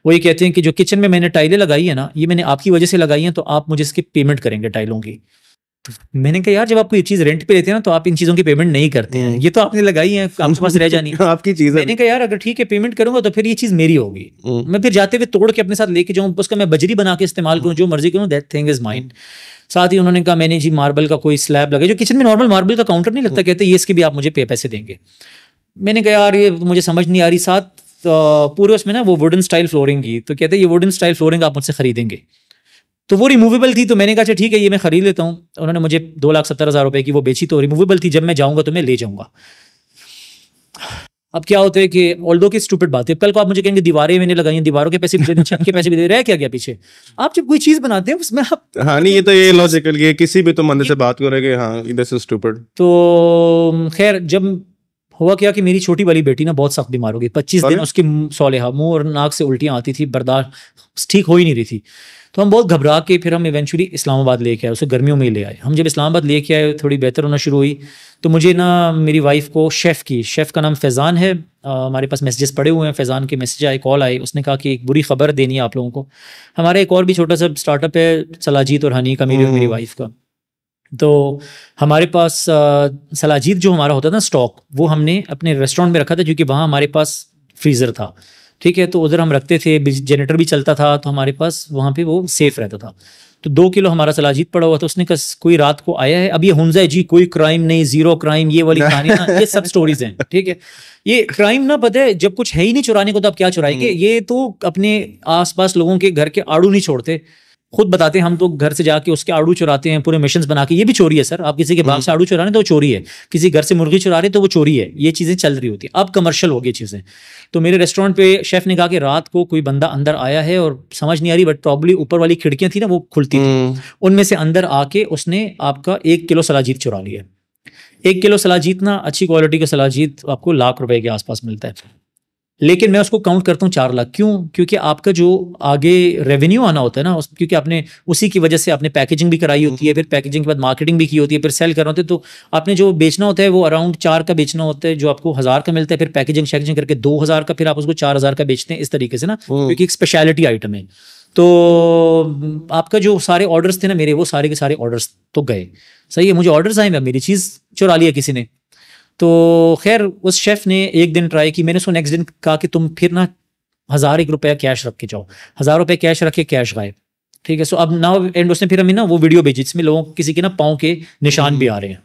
वो ये कहते हैं कि जो किचन में मैंने टाइलें लगाई है ना, ये मैंने आपकी वजह से लगाई हैं, तो आप मुझे इसकी पेमेंट करेंगे टाइलों की। तो मैंने कहा यार, जब आप कोई चीज़ रेंट पे लेते हैं ना, तो आप इन चीज़ों की पेमेंट नहीं करते हैं, ये तो आपने लगाई है, आपके पास रह जानी है आपकी चीज़। मैंने कहा यार, अगर ठीक है पेमेंट करूंगा तो फिर ये चीज़ मेरी होगी, मैं फिर जाते हुए तोड़ के अपने साथ लेके जाऊँ, उसका मैं बजरी बना के इस्तेमाल करूँ, जो मर्जी करूँ, दैट थिंग इज माइन। साथ ही उन्होंने कहा मैंने जी मार्बल का कोई स्लैब लगा, जो किचन में नॉर्मल मार्बल का काउंटर नहीं लगता, कहते ये इसके भी आप मुझे पैसे देंगे। मैंने कहा यार ये मुझे समझ नहीं आ रही। साथ पूरे उसमें ना वो वुडन स्टाइल फ्लोरिंग की, तो कहते ये वुडन स्टाइल फ्लोरिंग आप मुझसे खरीदेंगे, तो वो रिमूवेबल थी। तो मैंने कहा अच्छा ठीक है, ये मैं खरीद लेता हूँ। उन्होंने मुझे 2,70,000 रुपए की वो बेची, तो रिमूवेबल थी, जब मैं जाऊँगा तो मैं ले जाऊँगा। अब क्या होता है कि ऑल्दो की स्टूपिड बात है, कल को आप मुझे कहेंगे दीवारें मैंने लगाई हैं, दीवारों के पैसे भी दे दें, छत के पैसे भी दे, रह क्या गया पीछे? आप जब कोई चीज़ बनाते हैं उसमें आप, हाँ नहीं, ये तो ये लॉजिकल, ये किसी भी तो बंदे से बात करेंगे, हाँ दिस इज स्टूपिड। तो खैर जब हुआ क्या कि मेरी छोटी वाली बेटी ना बहुत सख्त बीमार हो गई, 25 दिन उसकी सौलेहा मुंह और नाक से उल्टियाँ आती थी, बर्दाश्त ठीक हो ही नहीं रही थी। तो हम बहुत घबरा के फिर हम इवेंचुअली इस्लामाबाद लेके आए, उसे गर्मियों में ही ले आए। हम जब इस्लामाबाद लेके आए, थोड़ी बेहतर होना शुरू हुई, तो मुझे ना मेरी वाइफ को शेफ़ का नाम फैज़ान है, हमारे पास मैसेजेस पड़े हुए हैं, फैज़ान के मैसेज आए, कॉल आई, उसने कहा कि एक बुरी खबर देनी है आप लोगों को। हमारा एक और भी छोटा सा स्टार्टअप है सलाजीत और हनी का, मेरी और मेरी वाइफ का। तो हमारे पास सलाजीत जो हमारा होता था ना स्टॉक, वो हमने अपने रेस्टोरेंट में रखा था, क्योंकि वहाँ हमारे पास फ्रीज़र था, ठीक है, तो उधर हम रखते थे, जनरेटर भी चलता था, तो हमारे पास वहाँ पे वो सेफ़ रहता था। तो 2 किलो हमारा सलाजीत पड़ा हुआ था। उसने कहा कोई रात को आया है, अब ये हुंजा है जी, कोई क्राइम नहीं, जीरो क्राइम, ये वाली कहानी ना, ये सब स्टोरीज हैं, ठीक है। ये क्राइम ना पता है, जब कुछ है ही नहीं चुराने को तो आप क्या चुराएंगे। ये तो अपने आसपास लोगों के घर के आड़ू नहीं छोड़ते, खुद बताते हैं हम तो घर से जाके उसके आड़ू चुराते हैं, पूरे मिशंस बना के। ये भी चोरी है सर, आप किसी के बाग से आड़ू चुरा रहे हैं तो वो चोरी है, किसी घर से मुर्गी चुरा रहे तो वो चोरी है। ये चीज़ें चल रही होती है, अब कमर्शियल हो गई चीज़ें। तो मेरे रेस्टोरेंट पे शेफ़ ने कहा कि रात को कोई बंदा अंदर आया है, और समझ नहीं आ रही, बट प्रॉब्ली ऊपर वाली खिड़कियाँ थी ना वो खुलती थी, उनमें से अंदर आके उसने आपका 1 किलो सलाजीत चुरा लिया। 1 किलो सलाजीत ना, अच्छी क्वालिटी का सलाजीत आपको ₹1,00,000 के आसपास मिलता है, लेकिन मैं उसको काउंट करता हूँ 4 लाख। क्यों? क्योंकि आपका जो आगे रेवेन्यू आना होता है ना, क्योंकि आपने उसी की वजह से आपने पैकेजिंग भी कराई होती है, फिर पैकेजिंग के बाद मार्केटिंग भी की होती है, फिर सेल करना होता है, तो आपने जो बेचना होता है वो अराउंड 4 का बेचना होता है, जो आपको 1,000 का मिलता है, फिर पैकेजिंग शैकेजिंग करके 2,000 का, फिर आप उसको 4,000 का बेचते हैं, इस तरीके से ना, क्योंकि एक स्पेशलिटी आइटम है। तो आपका जो सारे ऑर्डर्स थे ना मेरे, वो सारे के सारे ऑर्डर्स तो गए। सही है, मुझे ऑर्डर्स आए, मेरी चीज़ चुरा लिया किसी ने। तो खैर उस शेफ़ ने एक दिन ट्राई की, मैंने उसको नेक्स्ट दिन कहा कि तुम फिर ना 1,001 रुपया कैश रख के जाओ। 1,000 रुपये कैश रख के, कैश गायब, ठीक है। सो अब नाउ एंड उसने फिर हमें ना वो वीडियो भेजी जिसमें लोगों किसी के ना पाँव के निशान भी आ रहे हैं।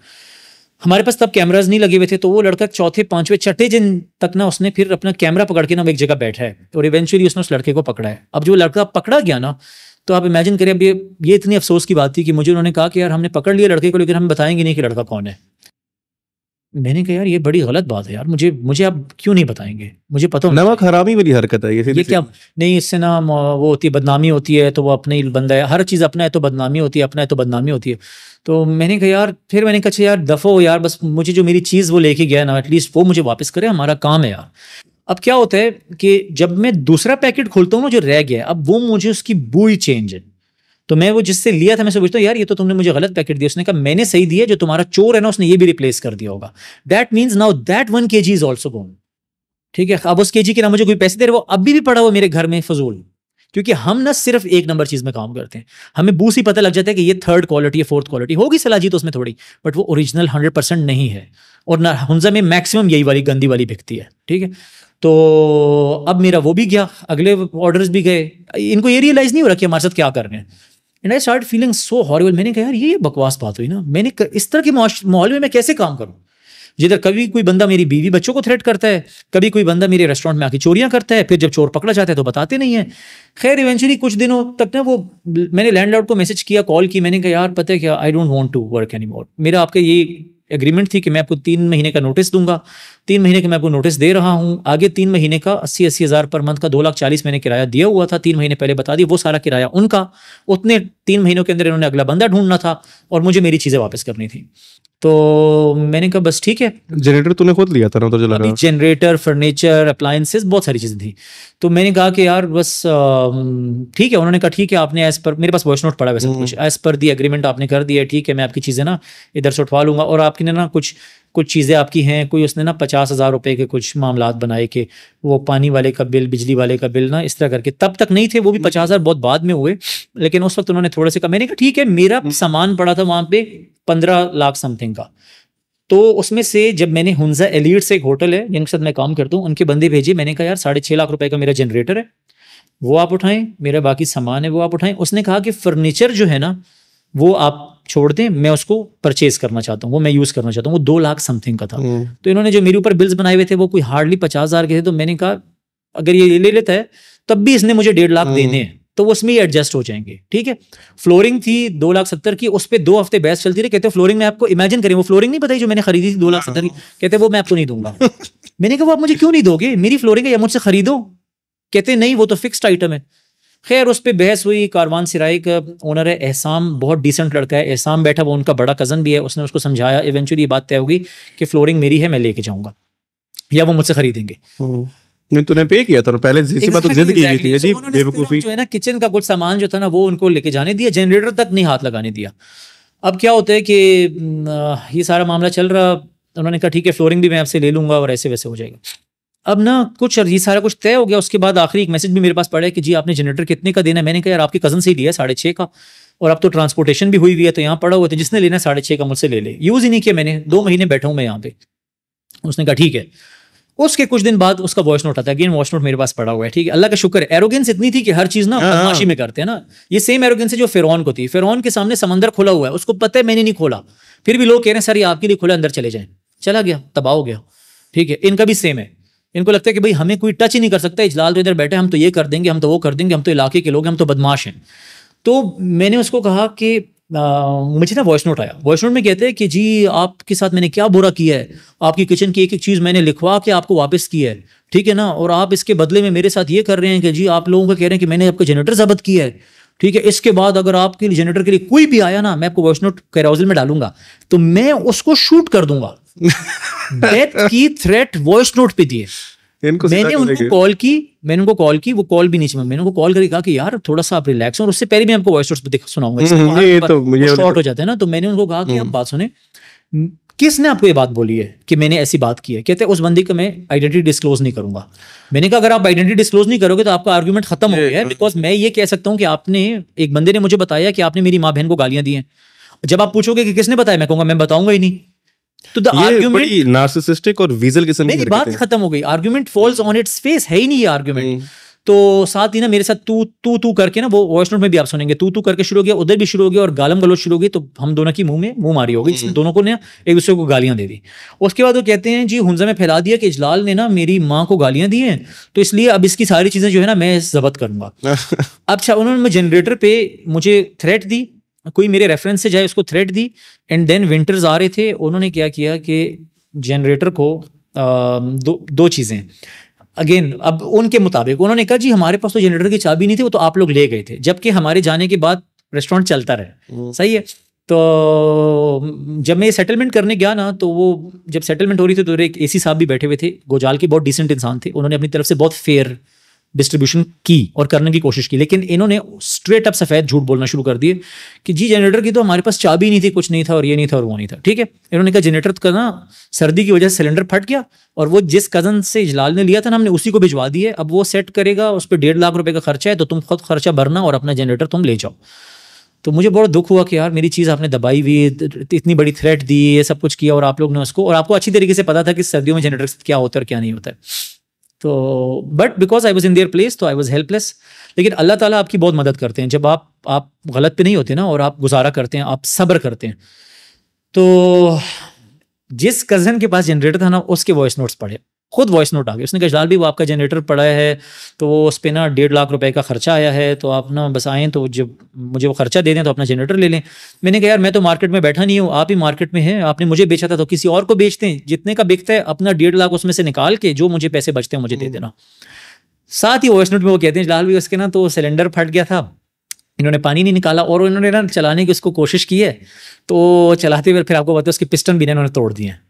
हमारे पास तब कैमराज नहीं लगे हुए थे, तो वो लड़का चौथे पांचवें छठे दिन तक ना उसने फिर अपना कैमरा पकड़ के ना एक जगह बैठा है, और इवेंचुअली उसने उस लड़के को पकड़ा है। अब जो लड़का पकड़ा गया ना, तो आप इमेजिन करें, अब ये इतनी अफसोस की बात थी कि मुझे उन्होंने कहा कि यार हमने पकड़ लिया लड़के को, लेकिन हम बताएंगे नहीं कि लड़का कौन है। मैंने कहा यार ये बड़ी गलत बात है यार, मुझे आप क्यों नहीं बताएंगे, मुझे पता नमक हरामी वाली हरकत है ये क्या नहीं, इससे ना वो होती है, बदनामी होती है, तो वो अपने ही बंदा है, हर चीज़ अपना है तो बदनामी होती है, अपना है तो बदनामी होती है। तो मैंने कहा यार, फिर मैंने कहा यार दफ़ो यार, बस मुझे जो मेरी चीज़ वो लेके गया ना, एटलीस्ट वो मुझे वापस करे, हमारा काम है यार। अब क्या होता है कि जब मैं दूसरा पैकेट खोलता हूँ ना जो रह गया, अब वो मुझे उसकी बू ही चेंज है। तो मैं वो जिससे लिया था, मैं से पूछता हूँ यार ये तो तुमने मुझे गलत पैकेट दिया। उसने कहा मैंने सही दिया, जो तुम्हारा चोर है ना उसने ये भी रिप्लेस कर दिया होगा। That means now that 1 kg is also gone, ठीक है। अब उस केजी के ना मुझे कोई पैसे दे रहे, वो अभी भी पड़ा हुआ मेरे घर में फजूल, क्योंकि हम ना सिर्फ 1 नंबर चीज में काम करते हैं। हमें बू से पता लग जाता है कि ये 3rd क्वालिटी है, 4th क्वालिटी होगी सलाजी तो उसमें थोड़ी, बट वो ओरिजिनल 100% नहीं है। और ना हुंजा में मैक्सिमम यही वाली गंदी वाली बिकती है, ठीक है। तो अब मेरा वो भी गया, अगले ऑर्डर्स भी गए, इनको ये रियलाइज नहीं हो रहा कि हमारे साथ क्या कर रहे हैं। And I start feeling so horrible. मैंने कहा यार ये बकवास बात हुई ना, मैंने इस तरह के माहौल में मैं कैसे काम करूं, जिधर कभी कोई बंदा मेरी बीवी बच्चों को थ्रेट करता है, कभी कोई बंदा मेरे रेस्टोरेंट में आके चोरियां करता है, फिर जब चोर पकड़ा जाता है तो बताते नहीं है। खैर इवेंचुअली कुछ दिनों तक ना वो मैंने लैंडलॉर्ड को मैसेज किया, कॉल की, मैंने कहा यार पता है क्या, I don't want to work any more. मेरा आपका ये एग्रीमेंट थी कि मैं आपको 3 महीने का नोटिस दूंगा, 3 महीने का मैं आपको नोटिस दे रहा हूँ, आगे 3 महीने का 80-80 हज़ार पर मंथ का 2,40,000 मैंने किराया दिया हुआ था, 3 महीने पहले बता दिया, वो सारा किराया उनका, उतने 3 महीनों के अंदर इन्होंने अगला बंदा ढूंढना था और मुझे मेरी चीज़ें वापस करनी थी। तो मैंने कहा बस ठीक है। जनरेटर तूने खुद लिया था ना उधर अभी जनरेटर, फर्नीचर, अप्लायंसेस, बहुत सारी चीज़ें थी। तो मैंने कहा कि यार बस ठीक है। उन्होंने कहा ठीक है, आपने एज पर, मेरे पास वॉइस नोट पड़ा वैसे कुछ, एज पर दी एग्रीमेंट आपने कर दिया, ठीक है, मैं आपकी चीज़ें ना इधर से उठवा लूँगा। और आपकी ना कुछ चीज़ें आपकी हैं, कोई उसने ना 50,000 रुपये के कुछ मामलात बनाए कि वो पानी वाले का बिल, बिजली वाले का बिल ना इस तरह करके, तब तक नहीं थे, वो भी 50,000 बहुत बाद में हुए, लेकिन उस वक्त उन्होंने थोड़े से कहा। मैंने कहा ठीक है, मेरा सामान पड़ा था वहाँ पे 15 लाख समथिंग का। तो उसमें से जब मैंने हुंजा एलीट से एक होटल है जिनके साथ मैं काम करता हूँ, उनके बंदे भेजे। मैंने कहा यार 6.5 लाख रुपए का मेरा जनरेटर है, वो आप उठाएं, मेरा बाकी सामान है वो आप उठाएं। उसने कहा कि फर्नीचर जो है ना वो आप छोड़ दें, मैं उसको परचेज करना चाहता हूँ, वो मैं यूज़ करना चाहता हूँ। वो 2 लाख समथिंग का था। तो इन्होंने जो मेरे ऊपर बिल्स बनाए हुए थे वो कोई हार्डली 50,000 के थे। तो मैंने कहा अगर ये ले लेता है तब भी इसने मुझे 1.5 लाख देने हैं, तो उसमें ही एडजस्ट हो जाएंगे, ठीक है। फ्लोरिंग थी 2,70,000 की, उस पर 2 हफ्ते बहस चलती रही। कहते फ्लोरिंग में आपको इमेजिन करें, वो फ्लोरिंग नहीं बताई जो मैंने खरीदी थी 2,70,000 की, कहते वो मैं आपको नहीं दूंगा। मैंने कहा वो आप मुझे क्यों नहीं दोगे, मेरी फ्लोरिंग है या मुझसे खरीदो। कहते नहीं वो तो फिक्स्ड आइटम है। खैर उस पर बहस हुई। कारवान सिराई का ओनर है एहसाम, बहुत डिसेंट लड़का है। एहसाम बैठा, वो उनका बड़ा कज़न भी है, उसने उसको समझाया। इवेंचुअली ये बात तय होगी कि फ्लोरिंग मेरी है, मैं लेके जाऊंगा या वो मुझसे खरीदेंगे। नहीं तूने पे किया था पहले, इसी बात तो जिद की थी जी, बेवकूफी जो है ना, किचन का कुछ सामान जो था ना वो उनको लेके जाने दिया, जनरेटर तक नहीं हाथ लगाने दिया। अब क्या होता है कि ये सारा मामला चल रहा, उन्होंने कहा ठीक है फ्लोरिंग भी मैं आपसे ले लूंगा और ऐसे वैसे हो जाएगा। अब ना कुछ ये सारा कुछ तय हो गया। उसके बाद आखिरी एक मैसेज भी मेरे पास पड़ा है कि जी आपने जनरेटर कितने का देना है। मैंने कहा यार आपके कज़न से ही लिया 6.5 का, और अब तो ट्रांसपोर्टेशन भी हुई हुई है, तो यहाँ पड़ा हुआ था, जिसने लेना 6.5 का मुझसे ले ले, यूज़ ही नहीं किया मैंने, 2 महीने बैठा हूँ मैं यहाँ पे। उसने कहा ठीक है। उसके कुछ दिन बाद उसका वॉइस नोट आता है, अगेन वॉइस नोट मेरे पास पड़ा हुआ है, ठीक है। अल्लाह का शुक्र है, एरोगेंस इतनी थी कि हर चीज़ ना बदमाशी में करते हैं ना। ये सेम एरोगेंस है जो फिरौन को थी। फिरौन के सामने समंदर खुला हुआ है, उसको पता है मैंने नहीं खोला, फिर भी लोग कह रहे हैं सर ये आपके लिए खुला, अंदर चले जाएं। चला गया, तबाह हो गया, ठीक है। इनका भी सेम है। इनको लगता है कि भाई हमें कोई टच ही नहीं कर सकता, इजलाल तो इधर बैठे, हम तो ये कर देंगे, हम तो वो कर देंगे, हम तो इलाके के लोग हैं, हम तो बदमाश हैं। तो मैंने उसको कहा कि मुझे ना वॉइस नोट आया। वॉइस नोट में कहते हैं कि जी आपके साथ मैंने क्या बुरा किया है, आपकी किचन की एक एक चीज़ मैंने लिखवा के आपको वापस की है, ठीक है ना, और आप इसके बदले में मेरे साथ ये कर रहे हैं कि जी आप लोगों को कह रहे हैं कि मैंने आपका जनरेटर जब्त किया है, ठीक है। इसके बाद अगर आपके लिए जनरेटर के लिए कोई भी आया ना, मैं आपको वॉइस नोट कैरोसल में डालूंगा तो मैं उसको शूट कर दूंगा। डेथ की थ्रेट वॉइस नोट पे दिए। मैंने उनको कॉल की, वो कॉल भी नहीं चला। मैंने उनको कॉल करके कहा कि यार थोड़ा सा आप रिलैक्स हो, और उससे पहले मैं आपको वॉइस नोट्स सुनाऊंगा, शॉर्ट हो जाते हैं ना। तो मैंने उनको कहा कि आप बात सुने, किसने आपको ये बात बोली है कि मैंने ऐसी बात की है। कहते उस बंदी का मैं आइडेंटिटी डिस्क्लोज नहीं करूंगा। मैंने कहा अगर आप आइडेंटिटी डिस्क्लोज नहीं करोगे तो आपका आर्गुमेंट खत्म हो गया है, बिकॉज मैं ये कह सकता हूँ कि आपने, एक बंदे ने मुझे बताया कि आपने मेरी माँ बहन को गालियां दी हैं। जब आप पूछोगे कि किसने बताया, मैं कहूंगा मैं बताऊंगा ही नहीं। तो द आर्गुमेंट नार्सिसिस्टिक और वीजल किस्म की मेरी बात खत्म हो गई। Argument falls on its face, है ही नहीं ये आर्गुमेंट। तो साथ ही ना मेरे साथ तू करके ना, वो वॉइस नोट में भी आप सुनेंगे, तू करके शुरू हो गया, उधर भी शुरू हो गया, और गालम गलोच शुरू हो गई। तो हम दोनों की मुंह में मुंह मारी हो गई, जिसमें दोनों को ने एक दूसरे को गालियां दे दी। उसके बाद वो कहते हैं जी हुंजा में फैला दिया कि इजलाल ने ना मेरी माँ को गालियां दी हैं, तो इसलिए अब इसकी सारी चीजें जो है ना मैं जब्त करूंगा। अच्छा, उन्होंने जनरेटर पे मुझे थ्रेट दी, कोई मेरे रेफरेंस से जाए उसको थ्रेट दी। एंड देन विंटर्स आ रहे थे, उन्होंने क्या किया कि जनरेटर को दो चीज़ें, अगेन अब उनके मुताबिक उन्होंने कहा जी हमारे पास तो जनरेटर की चाबी नहीं थी, वो तो आप लोग ले गए थे, जबकि हमारे जाने के बाद रेस्टोरेंट चलता रहे। सही है। तो जब मैं सेटलमेंट करने गया ना, तो वो जब सेटलमेंट हो रही थी तो एक एसी साहब भी बैठे हुए थे, गोजाल के बहुत डिसेंट इंसान थे। उन्होंने अपनी तरफ से बहुत फेयर डिस्ट्रीब्यूशन की और करने की कोशिश की, लेकिन इन्होंने स्ट्रेट अप सफ़ेद झूठ बोलना शुरू कर दिए कि जी जनरेटर की तो हमारे पास चाबी नहीं थी, कुछ नहीं था, और ये नहीं था और वो नहीं था, ठीक है। इन्होंने कहा जनरेटर का ना सर्दी की वजह से सिलेंडर फट गया, और वो जिस कज़न से इजलाल ने लिया था ना, हमने उसी को भिजवा दिए, अब वो सेट करेगा, उस पर 1.5 लाख रुपए का खर्चा है, तो तुम खुद खर्चा भरना और अपना जनरेटर तुम ले जाओ। तो मुझे बहुत दुख हुआ कि यार मेरी चीज़ आपने दबाई हुई, इतनी बड़ी थ्रेट दी, ये सब कुछ किया, और आप लोग ने उसको, और आपको अच्छी तरीके से पता था कि सर्दियों में जनरेटर क्या होता है और क्या नहीं होता है। तो but because I was in their place, तो आई वॉज हेल्पलेस। लेकिन अल्लाह ताला आपकी बहुत मदद करते हैं जब आप गलत पे नहीं होते ना, और आप गुजारा करते हैं, आप सब्र करते हैं। तो जिस कज़न के पास जनरेटर था ना, उसके वॉइस नोट्स पढ़े, खुद वॉइस नोट आ गया। उसने कहा इजलाल भी वो आपका जनरेटर पड़ा है, तो वो उस पर ना 1.5 लाख रुपए का खर्चा आया है, तो आप ना बस आएँ तो जब मुझे वो खर्चा दे दें तो अपना जनरेटर ले लें। मैंने कहा यार मैं तो मार्केट में बैठा नहीं हूँ, आप ही मार्केट में हैं, आपने मुझे बेचा था तो किसी और को बेचते हैं, जितने का बिकता है अपना 1.5 लाख उसमें से निकाल के जो मुझे पैसे बचते हैं मुझे दे देना। साथ ही वॉइस नोट में वो कहते हैं इजलाल भी उसके ना तो सिलेंडर फट गया था, इन्होंने पानी नहीं निकाला और इन्होंने ना चलाने की उसको कोशिश की है, तो चलाते हुए फिर आपको पता है उसके पिस्टन भी इन्होंने तोड़ दिए हैं।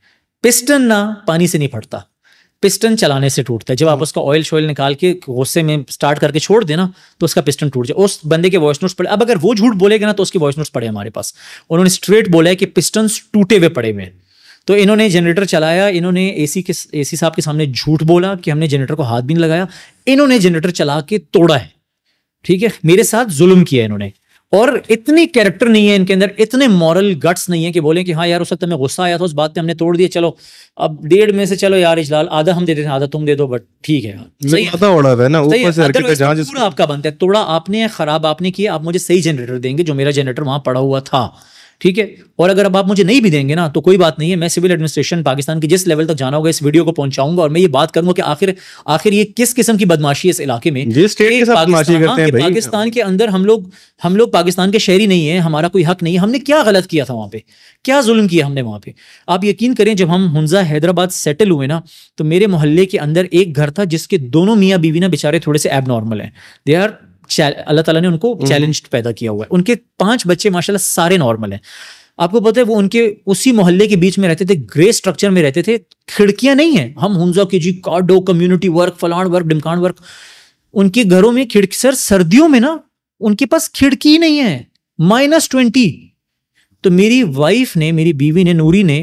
पिस्टन ना पानी से नहीं फटता, पिस्टन चलाने से टूटता है। जब आप उसका ऑयल शॉयल निकाल के गुस्से में स्टार्ट करके छोड़ देना तो उसका पिस्टन टूट जाए। उस बंदे के वॉइस नोट्स पड़े, अब अगर वो झूठ बोलेगा ना तो उसके वॉइस नोट्स पड़े हमारे पास, उन्होंने स्ट्रेट बोला है कि पिस्टन्स टूटे हुए पड़े हुए हैं। तो इन्होंने जनरेटर चलाया, इन्होंने एसी साहब के सामने झूठ बोला कि हमने जनरेटर को हाथ भी नहीं लगाया, इन्होंने जनरेटर चला के तोड़ा है, ठीक है, मेरे साथ जुल्म किया इन्होंने। और इतनी कैरेक्टर नहीं है इनके अंदर, इतने मॉरल गट्स नहीं है कि बोले कि हाँ यार उस वक्त हमें गुस्सा आया था, उस बात पे हमने तोड़ दिया, चलो अब 1.5 में से चलो यार इजलाल आधा हम दे देते हैं, आधा तुम दे दो, बट ठीक है यार, सही आधा उड़ा है ना ऊपर से पूरा आपका बनता है। तोड़ा आपने, खराब आपने किया, आप मुझे सही जनरेटर देंगे, जो मेरा जनरेटर वहां पड़ा हुआ था, ठीक है। और अगर अब आप मुझे नहीं भी देंगे ना तो कोई बात नहीं है, मैं सिविल एडमिनिस्ट्रेशन पाकिस्तान के जिस लेवल तक जाना होगा इस वीडियो को पहुंचाऊंगा और मैं ये बात करूंगा कि आखिर ये किस किस्म की बदमाशी है इस इलाके में। पाकिस्तान के अंदर हम लोग पाकिस्तान के शहरी नहीं है, हमारा कोई हक नहीं है, हमने क्या गलत किया था वहां पे, क्या जुल्म किया हमने वहां पे। आप यकीन करें जब हम हुंजा हैदराबाद सेटल हुए ना तो मेरे मोहल्ले के अंदर एक घर था जिसके दोनों मियाँ बीवी ना बेचारे थोड़े से एबनॉर्मल हैं, दे आर, अल्लाह ताला ने उनको चैलेंज पैदा किया हुआ है। उनके 5 बच्चे माशाल्लाह सारे नॉर्मल हैं। आपको पता है वो उनके उसी मोहल्ले के बीच में रहते थे, ग्रे स्ट्रक्चर में रहते थे, खिड़कियां नहीं है। हम हुंजा के जी कार्डो कम्युनिटी वर्क फलान वर्क डिमकान वर्क, उनके घरों में खिड़की, सर सर्दियों में ना उनके पास खिड़की नहीं है, -20। तो मेरी वाइफ ने, मेरी बीवी ने, नूरी ने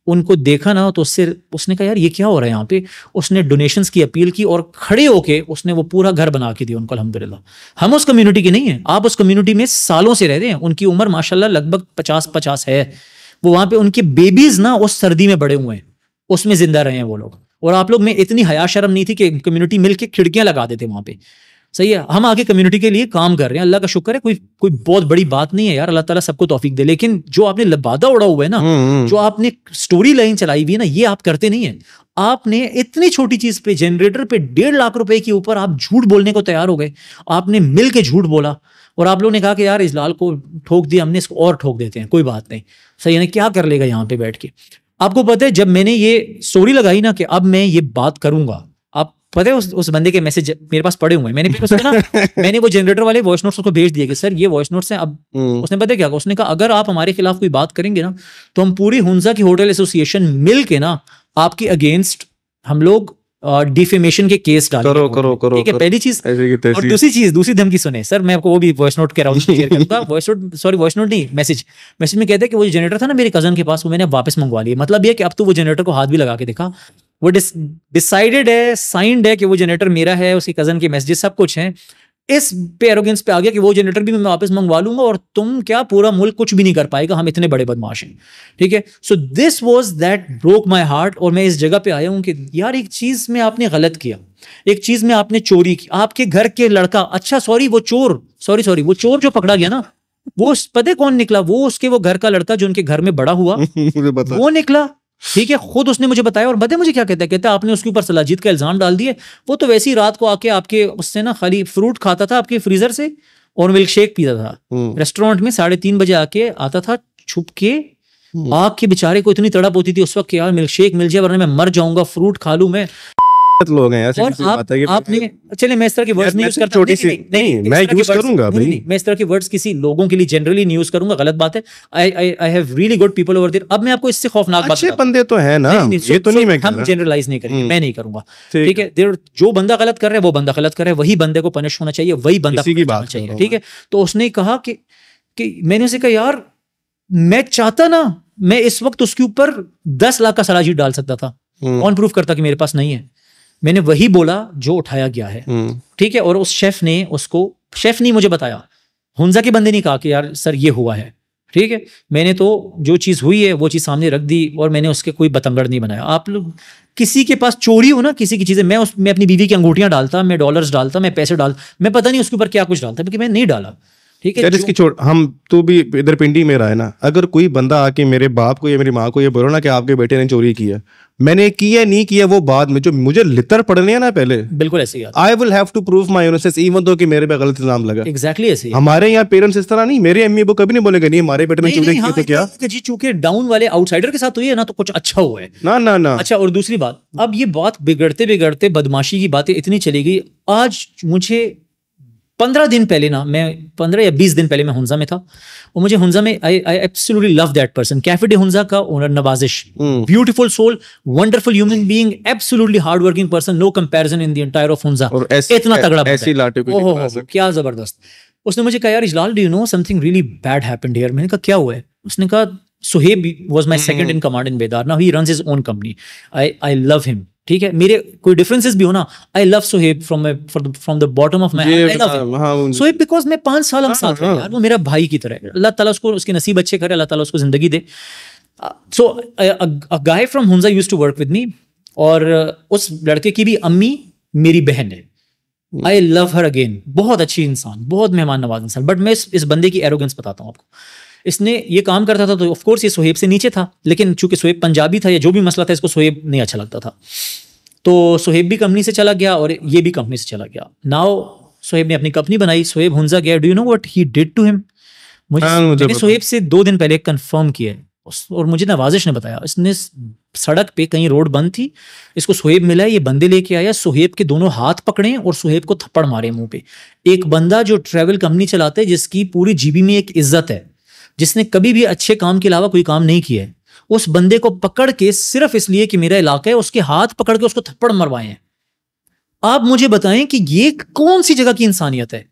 उनको देखा ना तो उसने कहा यार ये क्या हो रहा है यहाँ पे। उसने डोनेशंस की अपील की और खड़े होके उसने वो पूरा घर बना के दिया उनको, अल्हम्दुलिल्लाह। हम उस कम्युनिटी के नहीं हैं, आप उस कम्युनिटी में सालों से रहते हैं, उनकी उम्र माशाल्लाह लगभग 50 है। वो वहाँ पे उनके बेबीज ना उस सर्दी में बड़े हुए हैं, उसमें जिंदा रहे हैं वो लोग। और आप लोग में इतनी हया शर्म नहीं थी कि कम्युनिटी मिल के खिड़कियां लगा देते वहां पे, सही है। हम आगे कम्युनिटी के लिए काम कर रहे हैं, अल्लाह का शुक्र है, कोई बहुत बड़ी बात नहीं है यार, अल्लाह ताला सबको तौफीक दे। लेकिन जो आपने लबादा उड़ा हुआ है ना, जो आपने स्टोरी लाइन चलाई हुई है ना, ये आप करते नहीं है। आपने इतनी छोटी चीज पे, जनरेटर पे 1.5 लाख रुपए के ऊपर आप झूठ बोलने को तैयार हो गए, आपने मिल के झूठ बोला और आप लोगों ने कहा कि यार इजलाल को ठोक दिया हमने, इसको और ठोक देते हैं, कोई बात नहीं, सही है ना, क्या कर लेगा यहाँ पे बैठ के। आपको पता है जब मैंने ये स्टोरी लगाई ना कि अब मैं ये बात करूंगा, आप पता है उस बंदे के मैसेज मेरे पास पड़े हुए हैं, मैंने फिर उसको ना मैंने वो जनरेटर वाले वॉइस नोट्स उसको भेज दिए कि सर ये वॉइस नोट्स हैं। अब उसने पता है क्या, उसने कहा अगर आप हमारे खिलाफ कोई बात करेंगे ना तो हम पूरी हुंजा की होटल एसोसिएशन मिल के ना आपके अगेंस्ट हम लोग डिफेमेशन के केस डालेंगे। करो ठीक है, पहली चीज। और दूसरी धमकी सुने सर, मैं आपको वो भी वॉइस नोट कह रहा हूँ, वॉइस नोट नहीं, मैसेज में कहते हैं कि वो जनरेटर था ना मेरे कजन के पास, वो मैंने वापस मंगवा लिया। मतलब ये कि अब तो वो जनरेटर को हाथ भी लगा के देखा, वो डिसाइडेड है, साइंड है कि वो जनरेटर मेरा है, उसके कजन के मैसेजेस सब कुछ हैं। इस पे एरोगेंस पे आ गया कि वो जनरेटर भी मैं वापस मंगवा लूंगा और तुम क्या, पूरा मुल्क कुछ भी नहीं कर पाएगा, हम इतने बड़े बदमाश हैं, ठीक है। So this was that broke my heart. और मैं इस जगह पे आया हूं कि यार एक चीज में आपने गलत किया, एक चीज में आपने चोरी की, आपके घर के लड़का, अच्छा सॉरी वो चोर जो पकड़ा गया ना, वो पता कौन निकला, वो उसके वो घर का लड़का जो उनके घर में बड़ा हुआ वो निकला, ठीक है। खुद उसने मुझे बताया। और बताया मुझे क्या कहता है आपने उसके ऊपर सलाजीत का इल्जाम डाल दिए। वो तो वैसी रात को आके आपके उससे ना खाली फ्रूट खाता था आपके फ्रीजर से और मिल्क शेक पीता था रेस्टोरेंट में, 3:30 बजे आके आता था छुप के। आग के बेचारे को इतनी तड़प होती थी उस वक्त कि यार मिल्क शेक मिल जाए वरना मैं मर जाऊंगा, फ्रूट खा लूं मैं। लोग हैं ऐसे, आपने चलिए मैं इस तरह के वर्ड्स नहीं यूज करता, मैं यूज करूंगा भाई, मैं इस तरह के वर्ड्स किसी लोगों के लिए जनरली नहीं यूज करूंगा, गलत बात है। I have really good people over there. अब मैं आपको इससे खौफनाक बात, अच्छे बंदे तो है ना, ये तो नहीं मैं हम जनरलाइज नहीं करेंगे, मैं नहीं करूंगा, ठीक है। जो बंदा गलत कर रहा है वो बंदा गलत कर रहा है, वही बंदे को पनिश होना चाहिए, वही बंदा होना चाहिए, ठीक है। तो उसने कहा कि मैंने उसे कहा यार मैं चाहता ना, मैं इस वक्त उसके ऊपर 10 लाख का सलाजीत डाल सकता था, कौन प्रूफ करता कि मेरे पास नहीं है। मैंने वही बोला जो उठाया गया है, ठीक है। और उस शेफ ने शेफ नहीं मुझे बताया, हुंजा के बंदे नहीं कहा कि यार सर ये हुआ है, ठीक है। मैंने तो जो चीज हुई है वो चीज सामने रख दी और मैंने उसके कोई बतंगड़ नहीं बनाया। आप लोग किसी के पास चोरी हो ना किसी की चीजें, मैं अपनी बीवी की अंगूठियां डालता, मैं डॉलर्स डालता, मैं पैसे डालता, मैं पता नहीं उसके ऊपर क्या कुछ डालता, क्योंकि मैं नहीं डाला, ठीक है। इसकी छोड़, हम तो भी इधर पिंडी में रहा है ना, अगर कोई बंदा आके मेरे बाप को या मेरी माँ को ये बोलो ना कि आपके बेटे ने चोरी किया, मैंने किया नहीं किया वो बाद में, जो मुझे लितर पड़ने है ना पहले, बिल्कुल ऐसे ही I will have to prove my innocence even though कि मेरे पे गलत इल्जाम लगा। एग्जैक्टली ऐसे ही हमारे यहाँ पेरेंट्स इस तरह नहीं, मेरे अम्मी वो कभी नहीं बोलेंगे नहीं हमारे बेटे ने चोरी की तो क्या जी, चूंकि डाउन वाले आउटसाइडर के साथ हुई है ना तो कुछ अच्छा हुआ है ना। अच्छा, और दूसरी बात, अब ये बात बिगड़ते बिगड़ते बदमाशी की बातें इतनी चली गई, आज मुझे 15 दिन पहले ना, मैं 15 या 20 दिन पहले मैं हुंजा में था, और मुझे हुंजा में I absolutely love that person, cafe de Hunza का owner Nawazish, beautiful soul, wonderful human being, absolutely hard working person, no comparison in the entire of Hunza, इतना तगड़ा, ऐसी लाटे को ओहो क्या जबरदस्त। उसने मुझे कहा यार Ijlal do you know something really bad happened here. मैंने कहा क्या हुआ है? उसने कहा Suhaib was my second in command in Bedaar, now he runs his own company, I love him, ठीक है, मेरे कोई डिफरेंसेस भी हो ना, I love Suhaib from the bottom of my heart, I love him Suhaib because मैं 5 साल हम साथ रहे यार, वो मेरा भाई की तरह है, अल्लाह ताला उसको उसके नसीब अच्छे करे, अल्लाह ताला उसको जिंदगी दे। So a guy from Hunza used to work with me, और उस लड़के की भी अम्मी मेरी बहन है, आई लव हर अगेन, बहुत अच्छी इंसान, बहुत मेहमान नवाज इंसान। बट मैं इस बंदे की एरोगेंस बताता हूँ आपको। इसने ये काम करता था तो ऑफ कोर्स ये सुहेब से नीचे था, लेकिन चूंकि सुहेब पंजाबी था या जो भी मसला था, इसको सुहेब नहीं अच्छा लगता था, तो सुहेब भी कंपनी से चला गया और ये भी कंपनी से चला गया। नाउ सुहेब ने अपनी कंपनी बनाई, सुहेब हुंजा गया। Do you know what he did to him? मैंने सुहेब से 2 दिन पहले कंफर्म किया है, और मुझे नवाजिश ने बताया, इसने सड़क पे कहीं रोड बंद थी, इसको सुहेब मिला, ये बंदे लेके आया, सुहेब के दोनों हाथ पकड़े और सुहेब को थप्पड़ मारे मुंह पे। एक बंदा जो ट्रैवल कंपनी चलाता है, जिसकी पूरी जीबी में एक इज्जत है, जिसने कभी भी अच्छे काम के अलावा कोई काम नहीं किया है, उस बंदे को पकड़ के सिर्फ इसलिए कि मेरा इलाका है, उसके हाथ पकड़ के उसको थप्पड़ मरवाए हैं। आप मुझे बताएं कि ये कौन सी जगह की इंसानियत है?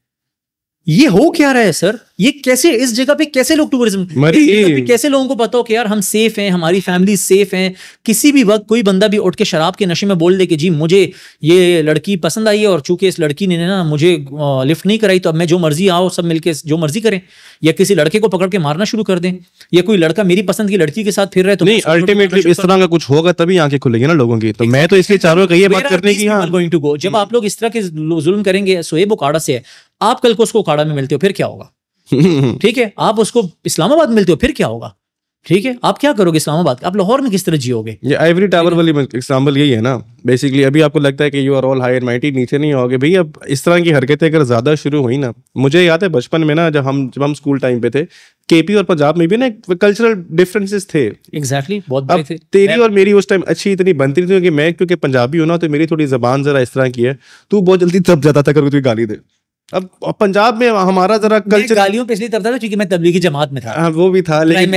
ये हो क्या रहा है सर? ये कैसे, इस जगह पे कैसे लोग टूरिज्म, कैसे लोगों को पता हो कि यार हम सेफ हैं, हमारी फैमिली सेफ हैं, किसी भी वक्त कोई बंदा भी उठ के शराब के नशे में बोल दे कि जी मुझे ये लड़की पसंद आई है और चूंकि इस लड़की ने ना मुझे लिफ्ट नहीं कराई तो अब मैं जो मर्जी आओ सब मिलके जो मर्जी करें, या किसी लड़के को पकड़ के मारना शुरू कर दें, या कोई लड़का मेरी पसंद की लड़की के साथ फिर रहे तो नहीं, अल्टीमेटली इस तरह का कुछ होगा तभी आंखें खुलेगी ना लोगों की। तो मैं तो इसलिए चाह रहा हूं कि ये बात करने की, हां गोइंग टू गो, जब आप लोग इस तरह के जुल्म करेंगे, सुहेब उकाड़ा से है, आप कल को उसको उकाड़ा में मिलते हो फिर क्या होगा? ठीक है, आप उसको इस्लामाबाद मिलते हो फिर क्या होगा? ठीक है, आप क्या करोगे इस्लामाबाद? आप लाहौर में किस तरह जियोगे? ये आइवरी टावर वाली एग्जांपल यही है ना बेसिकली। अभी आपको लगता है कि you are all high and mighty, नीचे नहीं होगे भाई। अब इस तरह की हरकतें अगर ज्यादा शुरू हुई ना, मुझे याद है बचपन में ना, जब हम स्कूल टाइम पे थे, केपी और पंजाब में भी ना कल्चरल डिफरेंसेस थे। एग्जैक्टली, बहुत बड़े थे। तेरी और मेरी उस टाइम अच्छी इतनी बनती नहीं थी, क्योंकि मैं क्योंकि पंजाबी हूं ना, तो मेरी थोड़ी जबान जरा इस तरह की है, तू बहुत जल्दी तब जाता था अगर कोई गाली दे। अब पंजाब में हमारा जरा कल्चर, गालियों पे इसलिए तब था क्योंकि मैं तबलीगी जमात में था। हाँ, वो भी था, लेकिन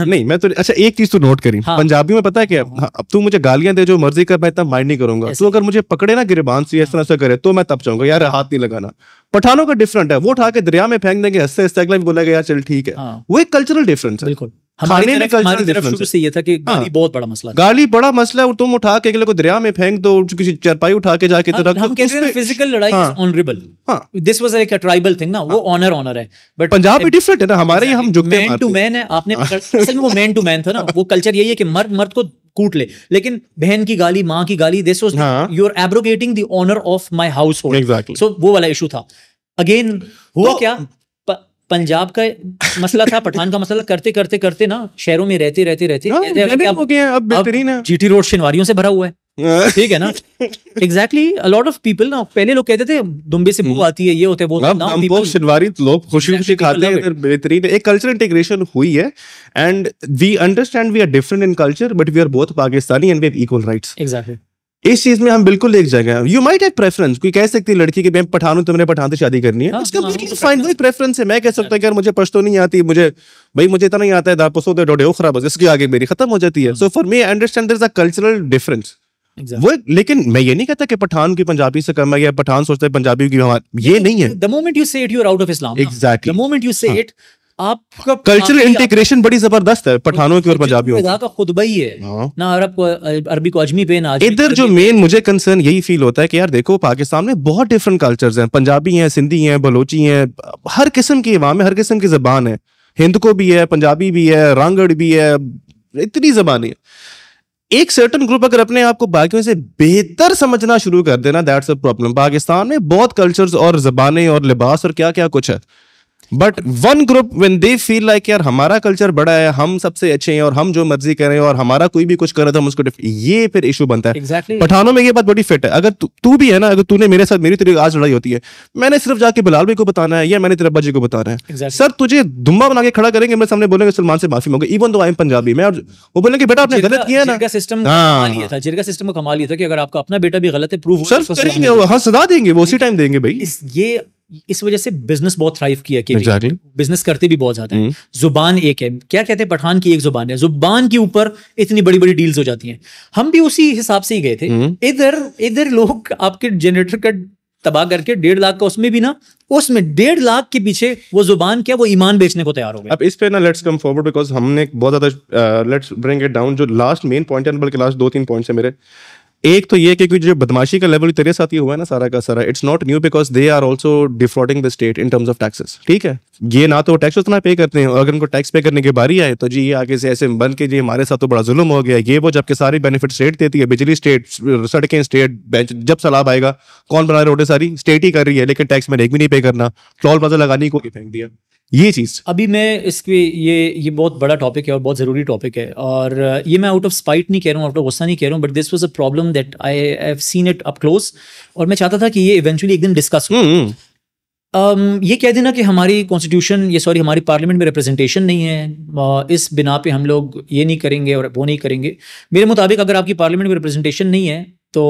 नहीं, मैं तो अच्छा एक चीज तो नोट करी, हाँ, पंजाबी में पता है क्या, अब तू मुझे गालियां दे जो मर्जी कर, मैं इतना माइंड नहीं करूंगा। तू अगर मुझे पकड़े ना गिरबान से इस तरह से करे तो मैं तब चाहूंगा यार हाथ नहीं लगाना। पठानों का डिफरेंट है, वो उठा के दरिया में फेंक देंगे, हंसते हंसते, अगला भी बोलेगा यार चल ठीक है। वो एक कल्चरल डिफरेंस है। बिल्कुल, हमारी तरफ शुरू से ये था कि गाली बहुत बड़ा मसला है। गाली बड़ा मसला है, तुम उठा के अगले को दरिया में फेंक दो, किसी चरपाई उठा के जाके हम कहते हैं फिजिकल लड़ाई is honourable, this was like a tribal thing ना, वो ऑनर है। बट पंजाब में डिफरेंट है ना, हमारे हम झुकते हैं, मैन टू मैन है। आपने असल में वो मैन टू मैन था ना, वो कल्चर यही है कि मर्द को कूट ले, लेकिन बहन की गाली, माँ की गाली, this was you are abrogating the honour of my household. सो वो वाला इशू था। अगेन हुआ क्या, पंजाब का मसला था, पठान का मसला, करते करते करते ना शहरों में रहते अब जीटी रोड शिनवारियों से भरा हुआ है। ठीक है ना, exactly, a lot of people ना, पहले लोग कहते थे दुम्बे से बू आती है, ये होते हैं, वो शिनवारी लोग खुशी खुशी खाते हैं। बेहतरीन एक कल्चरल इंटीग्रेशन हुई है, and we understand we are different in culture but we are both Pakistani and we have equal rights. Exactly, इस चीज में हम बिल्कुल एक जगह। यू माइट हैव प्रेफरेंस, कोई कह सकती है लड़की की मैं पठान हूं, तुमने पठान से शादी करनी है, इसका फाइन, वही प्रेफरेंस है। मैं कह सकता हूं यार मुझे पश्तो नहीं आती, मुझे इतना नहीं आता है, दापोसो दे डोडे खराब, इसके आगे मेरी खत्म हो जाती है। So for me I understand there is a cultural difference. वो लेकिन मैं ये नहीं कहता कि पठान की पंजाबी से कम है या पठान सोचता है पंजाबी की, ये नहीं है। The moment you say it you are out of Islam. Exactly, the moment you say it, आपका कल्चरल इंटीग्रेशन बड़ी जबरदस्त है पठानों की और पंजाबियों का खुतबा ही है ना, अरबी को अजमी पे ना। इधर जो मेन मुझे कंसर्न यही फील होता है कि यार देखो पाकिस्तान में बहुत डिफरेंट कल्चर्स हैं, पंजाबी हैं, सिंधी हैं, बलोची हैं, हर किस्म की अवाम है, हर किस्म की जबान है, हिंद को भी है, पंजाबी भी है, रांगड़ भी है, इतनी जबानें। एक सर्टन ग्रुप अगर अपने आप को बाकियों से बेहतर समझना शुरू कर देना, दैट्स अ प्रॉब्लम। पाकिस्तान में बहुत कल्चर्स और जबानें और लिबास और क्या क्या कुछ है, but one group when they feel like यार हमारा कल्चर बड़ा है, हम सबसे अच्छे हैं और हम जो मर्जी करें और हमारा कोई भी कुछ करे तो हम उसको, ये फिर इशू बनता है। exactly. पठानों में ये बात बड़ी फिट है। अगर तू भी है ना, अगर तूने मेरे साथ, मेरी तेरी आज लड़ाई होती है, मैंने सिर्फ जाके बिलाल भाई को बताना है या मैंने तेरे अब्बा जी को बताना है, exactly. सर तुझे दुम्बा बना के खड़ा करेंगे, मेरे सामने बोलेंगे सलमान से माफी मांगो, even though I am Punjabi, मैं वो बोलेंगे बेटा आपने गलत किया ना। जिरगा सिस्टम को कमाल ये था कि अगर आपका अपना बेटा भी गलत है, प्रूव सर करेंगे, हाँ सदा देंगे, वो उसी टाइम देंगे भाई। ये इस वजह से बिजनेस बहुत थ्राइव किया कि Exactly. बिजनेस करते भी बहुत ज्यादा है। जुबान एक है, क्या कहते हैं, पठान की एक जुबान है, जुबान के ऊपर इतनी बड़ी बड़ी डील्स हो जाती हैं। हम भी उसी हिसाब से ही गए थे। इधर लोग आपके जनरेटर का तबाह करके 1.5 लाख का, उसमें भी ना, उसमें 1.5 लाख के पीछे वो जुबान क्या, वो ईमान बेचने को तैयार हो गए। अब इस पे ना लेट्स कम फॉरवर्ड, बिकॉज हमने बहुत ज्यादा लेट्स ब्रिंग इट डाउन। जो लास्ट मेन पॉइंट है, बल्कि लास्ट 2-3 पॉइंट्स है मेरे। एक तो ये कि जो बदमाशी का लेवल तेरे साथ ही हुआ है ना सारा का सारा, it's not new, because they are also defrauding the state in terms of taxes. ठीक है, ये ना तो टैक्स उतना पे करते हैं, और अगर उनको टैक्स पे करने की बारी आए तो जी ये आगे से ऐसे बन के जी हमारे साथ तो बड़ा जुल्म हो गया, ये वो, जबकि सारी बेनिफिट स्टेट देती है, बिजली स्टेट, सड़कें स्टेट, जब सैलाब आएगा कौन बना रहा, रोडें सारी स्टेट ही कर रही है, लेकिन टैक्स मैंने एक भी नहीं पे करना, टोल प्लाजा लगाने को फेंक दिया। ये चीज़ अभी मैं इसके ये बहुत बड़ा टॉपिक है और बहुत ज़रूरी टॉपिक है, और ये मैं आउट ऑफ स्पाइट नहीं कह रहा हूँ, आउट ऑफ गुस्सा नहीं कह रहा हूँ, but this was a problem that I have seen it up close, और मैं चाहता था कि ये इवेंचुअली एक दिन डिस्कस हो। ये कह देना कि हमारी कॉन्स्टिट्यूशन, ये सॉरी हमारी पार्लियामेंट में रिप्रेजेंटेशन नहीं है, इस बिना पे हम लोग ये नहीं करेंगे और वो नहीं करेंगे। मेरे मुताबिक अगर आपकी पार्लियामेंट में रिप्रेजेंटेशन नहीं है तो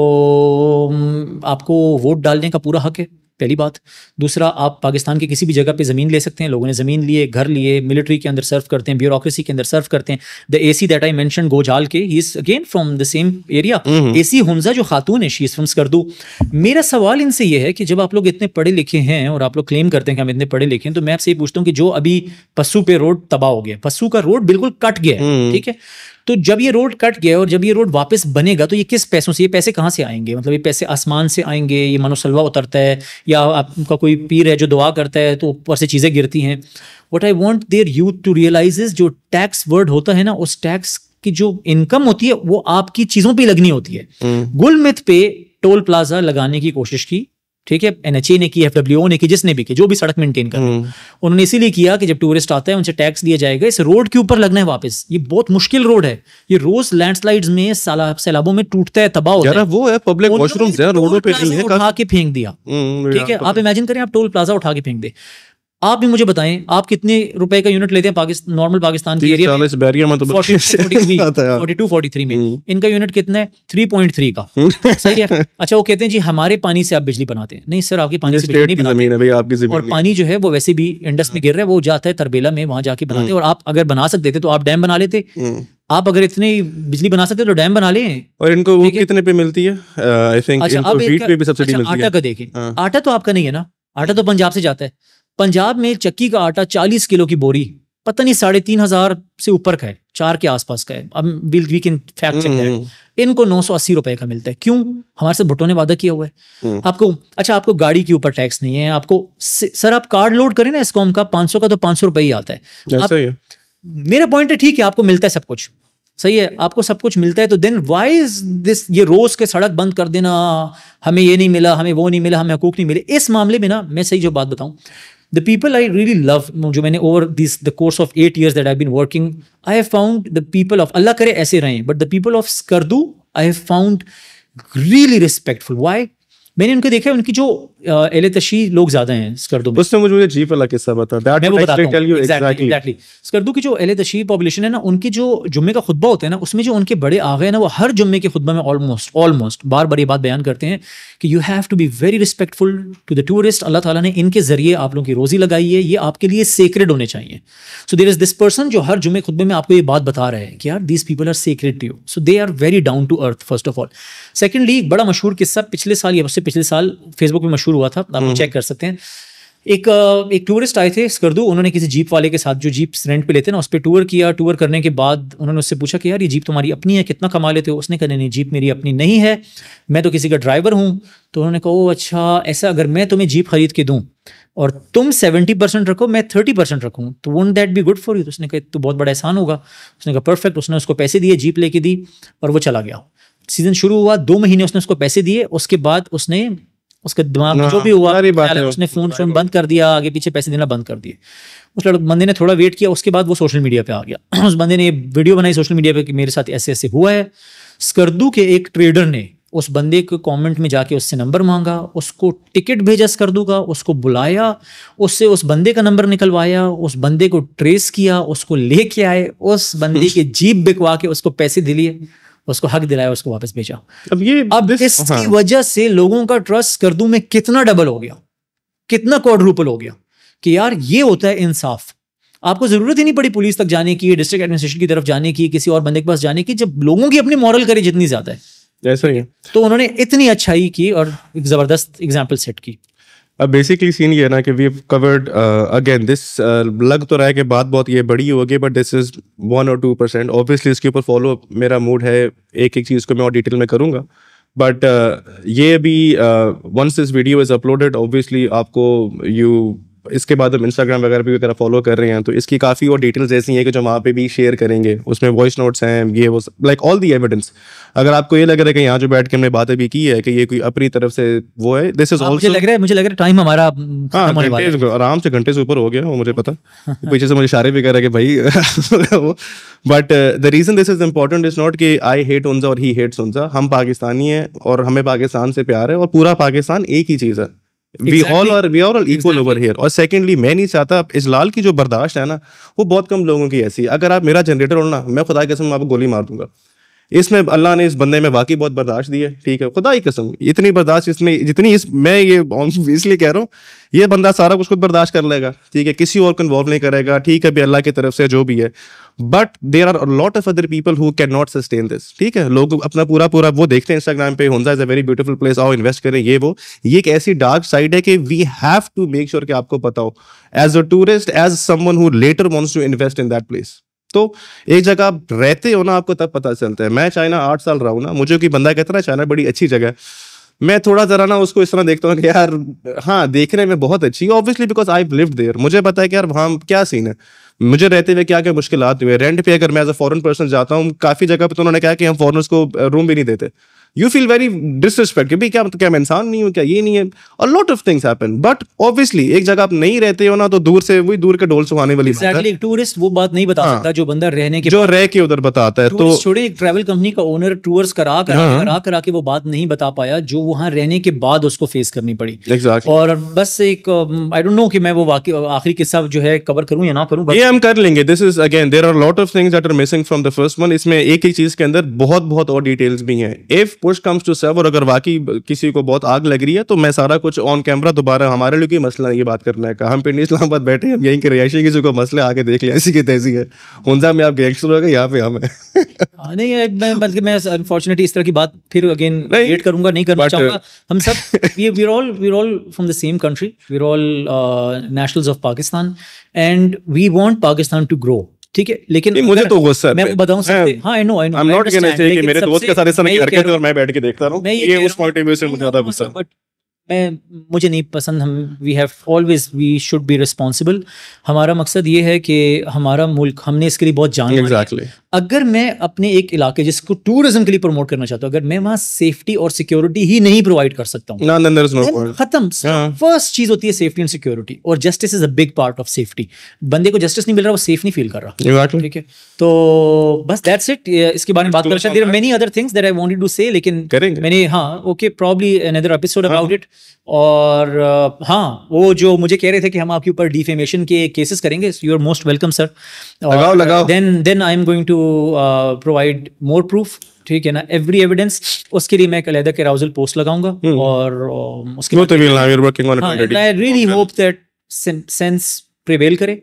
आपको वोट डालने का पूरा हक है, पहली बात। दूसरा, आप पाकिस्तान के किसी भी जगह पे ज़मीन ले सकते हैं, लोगों ने ज़मीन लिए, घर लिए, मिलिट्री के अंदर सर्व करते हैं, ब्यूरोक्रेसी के अंदर सर्व करते हैं। The AC that I mention Gojal के, he is again from the same area. AC Hunza जो खातून है, शी इज फ्रॉम स्कर्दू। मेरा सवाल इनसे ये है कि जब आप लोग इतने पढ़े लिखे हैं और आप लोग क्लेम करते हैं कि हम इतने पढ़े लिखे हैं, तो मैं आपसे ये पूछता हूँ कि जो अभी पस्सू पे रोड तबाह हो गया, पस्सू का रोड बिल्कुल कट गया है, ठीक है, तो जब ये रोड कट गया और जब ये रोड वापस बनेगा तो ये किस पैसों से, ये पैसे कहाँ से आएंगे? मतलब ये पैसे आसमान से आएंगे, ये मनोसलवा उतरता है, या आपका कोई पीर है जो दुआ करता है तो ऊपर से चीज़ें गिरती हैं? What I want their youth to realise is, जो टैक्स वर्ड होता है ना, उस टैक्स की जो इनकम होती है वो आपकी चीज़ों पर लगनी होती है। गुलमित पे टोल प्लाजा लगाने की कोशिश की, ठीक है, NHA ने की, FWO ने की, जिसने भी की, जो भी सड़क मेंटेन कर, उन्होंने इसीलिए किया कि जब टूरिस्ट आता है उनसे टैक्स लिया जाएगा, इस रोड के ऊपर लगना है वापस। ये बहुत मुश्किल रोड है, ये रोज लैंडस्लाइड्स में, सैलाबों में टूटता है, तबाह होता है। वो है पब्लिक वॉशरूम्स है, रोडों पे नहीं है, उठा के फेंक दिया, ठीक है। आप इमेजिन करें, आप टोल प्लाजा उठा के फेंक दे। आप भी मुझे बताएं, आप कितने रुपए का यूनिट लेते हैं पाकिस्तान, नॉर्मल पाकिस्तान की एरिया में? 42-43 में इनका यूनिट कितना है? 3.3 का, सही है। अच्छा, वो कहते हैं जी हमारे पानी से आप बिजली बनाते हैं। नहीं सर, आपके पानी से बिजली नहीं बनाते, और पानी जो है वो वैसे भी इंडस में गिर रहा है, वो जाता है तरबेला में, वहां जाके बनाते हैं। और आप अगर बना सकते थे तो आप डैम बना लेते, आप अगर इतनी बिजली बना सकते तो डैम बना लें। और इनको वो कितने पे मिलती है? आई थिंक इनको वीट पे भी सब्सिडी मिलती है। आटा का देखें, आटा तो आपका नहीं है ना, आटा तो पंजाब से जाता है। पंजाब में चक्की का आटा 40 किलो की बोरी पता नहीं 3,500 से ऊपर का है, 4 के आसपास का है। अब we can fact check that. इनको 980 रुपए का मिलता है। क्यों? हमारे से भुट्टो ने वादा किया हुआ है। आपको, अच्छा, आपको गाड़ी के ऊपर टैक्स नहीं है, आपको सर आप कार्ड लोड करें ना एस्कॉम का 500 का, तो 500 रुपए ही आता है। मेरा पॉइंट है, ठीक है, आपको मिलता है सब कुछ, सही है, आपको सब कुछ मिलता है, तो देन व्हाई इज दिस, ये रोज के सड़क बंद कर देना, हमें ये नहीं मिला, हमें वो नहीं मिला, हमें हकूक नहीं मिले। इस मामले में ना, मैं सही जो बात बताऊं, the people I really love, जो मैंने over the course of 8 years that I've been working, I have found the people of, अल्लाह करे ऐसे रहें, but the people of Skardu I have found really respectful. Why? मैंने उनको देखा है, उनकी जो एले तशी लोग ज्यादा हैं स्कर्दू में। उसने मुझे जीप वाला किस्सा बता, मैं वो बताता हूँ एग्जैक्टली। स्कर्दू की जो एले तशी पॉपुलेशन है ना, उनकी जो जुम्मे का खुतबा होता है ना, उसमें जो उनके बड़े आगे हैं ना, वो हर जुम्मे के खुतबा में ऑलमोस्ट बार बार ये बात बयान करते हैं कि you have to be very respectful to the tourist. Allah ताला ने इनके जरिए आप लोगों की रोजी लगाई है, ये आपके लिए सेक्रेड होने चाहिए। So there is this person जो हर जुम्मे खुतबे में आपको ये बात बता रहे हैं कि यार these people are sacred to you, so they are very down to earth, first of all. Secondly, एक बड़ा मशहूर किस्सा पिछले साल या उससे पिछले साल फेसबुक में मशहूर हुआ था, आप चेक कर सकते हैं। एक टूरिस्ट आए थे स्कर्दू, उन्होंने किसी जीप वाले के साथ, जो जीप रेंट पे लेते हैं ना, उस पर टूर किया। टूर करने के बाद उन्होंने उससे पूछा कि यार ये जीप तुम्हारी अपनी है, कितना कमा लेते हो? उसने कहा नहीं, जीप मेरी अपनी नहीं है, मैं तो किसी का ड्राइवर हूँ। तो उन्होंने कहा ओ अच्छा, ऐसा अगर मैं तुम्हें जीप खरीद के दूँ और तुम 70% रखो, मैं 30% रखूँ, तो won't that be good for you? तो उसने कहा तो बहुत बड़ा एहसान होगा। उसने कहा परफेक्ट। उसने उसको पैसे दिए, जीप लेके दी और वो चला गया। सीजन शुरू हुआ, 2 महीने उसने उसको पैसे दिए, उसके बाद उसने, उसका दिमाग में जो भी हुआ, उसने फोन बंद कर दिया, आगे पीछे पैसे देना बंद कर दिए। उस बंदे ने थोड़ा वेट किया, उसके बाद वो सोशल मीडिया पे आ गया। उस बंदे ने वीडियो बनाई सोशल मीडिया पे कि मेरे साथ ऐसे ऐसे हुआ है। स्कर्दू के एक ट्रेडर ने उस बंदे के कमेंट में जाके उससे नंबर मांगा, उसको टिकट भेजा स्कर्दू का, उसको बुलाया, उससे उस बंदे का नंबर निकलवाया, उस बंदे को ट्रेस किया, उसको लेके आए, उस बंदे के जीप बिकवा के उसको पैसे दिए, उसको हक दिलाया, उसको वापस भेजा। अब इसकी वजह से लोगों का ट्रस्ट स्कर्दू में कितना डबल हो गया। कितना क्वाड्रुपल हो गया कि यार ये होता है इंसाफ। आपको जरूरत ही नहीं पड़ी पुलिस तक जाने की, डिस्ट्रिक्ट एडमिनिस्ट्रेशन की तरफ जाने की, किसी और बंदे के पास जाने की, जब लोगों की अपनी मॉरल करेज जितनी ज्यादा है ऐसा ही है। तो उन्होंने इतनी अच्छाई की और एक जबरदस्त एग्जाम्पल सेट की। अब बेसिकली सीन ये है ना कि we have covered again this, लग तो रहा है कि बात बहुत ये बड़ी होगी, but this is 1 or 2%। Obviously इसके ऊपर फॉलो मेरा मूड है, एक एक चीज़ को मैं और डिटेल में करूँगा, बट ये भी once this video is uploaded obviously आपको इसके बाद हम इंस्टाग्राम वगैरह भी अगर फॉलो कर रहे हैं तो इसकी काफ़ी और डिटेल्स ऐसी हैं कि जो वहाँ पे भी शेयर करेंगे, उसमें वॉइस नोट्स हैं, ये वो लाइक ऑल दी एविडेंस। अगर आपको ये लग रहा है कि यहाँ जो बैठ के हमने बातें भी की है कि ये कोई अपनी तरफ से वो है, दिस इज मुझे लग रहा है टाइम हमारा खत्म होने वाला है। आराम से घंटे से ऊपर हो गया वो मुझे पता। पीछे से मुझे इशारे भी कर रहा है कि भाई but the reason this is important is not कि आई हेट उनजा और ही हेट्स उनजा। हम पाकिस्तानी हैं और हमें पाकिस्तान से प्यार है और पूरा पाकिस्तान एक ही चीज़ है। We all are equal over here। और सेकेंडली मैं नहीं चाहता, इजलाल की जो बर्दाश्त है ना वो बहुत कम लोगों की ऐसी है। अगर आप मेरा जनरेटर हो ना, मैं खुदा की कसम आपको गोली मार दूंगा। इसमें अल्लाह ने इस बंदे में वाकई बहुत बर्दाश्त दी है, ठीक है, खुदा की कसम इतनी बर्दाश्त इसमें जितनी मैं ये इसलिए कह रहा हूँ, ये बंदा सारा कुछ खुद बर्दाश्त कर लेगा, ठीक है, किसी और को इन्वॉल्व नहीं करेगा, ठीक है, भी अल्लाह की तरफ से जो भी है। But there are lot of other people who can not sustain this, ठीक है। लोग अपना पूरा वो देखते हैं इंस्टाग्राम पे, Hunza is a very beautiful place, आओ इन्वेस्ट करें, ये वो। ये एक ऐसी डार्क साइड है कि we have to make sure कि आपको पता हो as a tourist, as someone who later wants to invest in that place. तो एक जगह आप रहते हो ना, आपको तब पता चलता है। मैं चाइना 8 साल रहा हूँ ना, मुझे कोई बंदा कहता है चाइना बड़ी अच्छी जगह है, मैं थोड़ा जरा ना उसको इस तरह देखता हूँ कि यार हाँ देखने में बहुत अच्छी है, obviously because I lived there. मुझे पता है कि यार वहाँ क्या सीन है, मुझे रहते हुए क्या क्या मुश्किलात हुए। रेंट पे अगर मैं एज अ फॉरेन पर्सन जाता हूँ, काफ़ी जगह पे तो उन्होंने कहा कि हम फॉरनर्स को रूम भी नहीं देते। यू फील वेरी डिसरिस्पेक्ट कि भाई क्या मैं इंसान नहीं हूँ क्या, ये नहीं है। और lot of things happen, but obviously एक जगह आप नहीं रहते हो ना तो दूर से वही दूर के ढोल सुहाने वाली बात है। एक टूरिस्ट वो बात नहीं बता सकता जो बंदा रहने के जो रह के उधर बताता है। तो छोड़े, एक ट्रैवल कंपनी का ओनर टूर्स करा के वो बात नहीं बता पाया जो वहां रहने के बाद उसको फेस करनी पड़ी। Exactly. और बस एक आई डोंट नो कि मैं वो आखिरी किस्सा जो है कवर करूं या ना करूं, ये हम कर लेंगे। This is again there are lot of things that are missing from the first one. इसमें एक ही चीज के अंदर बहुत और डिटेल्स भी हैं। इफ पुश कम्स टू शव और अगर वाकई किसी को बहुत आग लग रही है तो मैं सारा कुछ ऑन कैमरा दोबारा, हमारे लिए कोई मसला ये बात करना है का, हम पिंडी इस्लामाबाद बैठे हैं, यहीं के रिहायशी किसी को मसले आके देख लिया, ऐसी की तैसी है। हुंजा में आप गैंगस्टर हो गए, यहाँ पे हम हैं। नहीं बल्कि मैं अनफॉर्चुनेटली इस तरह की बात फिर अगेन वेट करूंगा, नहीं करना चाहूंगा। हम सब we're all from the same country, we're all nationals of Pakistan and we want Pakistan to grow, ठीक है। लेकिन मुझे तो गुस्सा मैं बताऊं सकते, हाँ I know I'm not gonna say कि मेरे दोस्त के साथ इस तरह की हरकतें और मैं बैठ के देखता रहूं, ये उस पॉइंट ऑफ व्यू से मुझे ज्यादा गुस्सा। मुझे नहीं पसंद। हम वी शुड बी रिस्पॉन्सिबल। हमारा मकसद ये है कि हमारा मुल्क, हमने इसके लिए बहुत जान Exactly. अगर मैं अपने एक इलाके जिसको टूरिज्म के लिए प्रमोट करना चाहता हूँ, अगर मैं वहाँ सेफ्टी और सिक्योरिटी ही नहीं प्रोवाइड कर सकता हूँ, खत्म। फर्स्ट चीज होती है सेफ्टी एंड सिक्योरिटी, और justice is a big part of safety. बंदे को जस्टिस नहीं मिल रहा, वो सेफ नहीं फील कर रहा, ठीक है। तो बस दैट्स इट। इसके बारे में बात करना चाहिए। There are many other things that I wanted to say, लेकिन मैंने okay probably another episode about it. और हाँ, वो जो मुझे कह रहे थे कि हम आपके ऊपर डिफेमेशन के केसेस करेंगे, you are most welcome sir. लगाओ। Then I am going to provide more proof, ठीक है ना, एवरी एविडेंस। उसके लिए मैं एक अलग कैराउजल पोस्ट लगाऊंगा और उसके बाद I really hope that sense prevail करे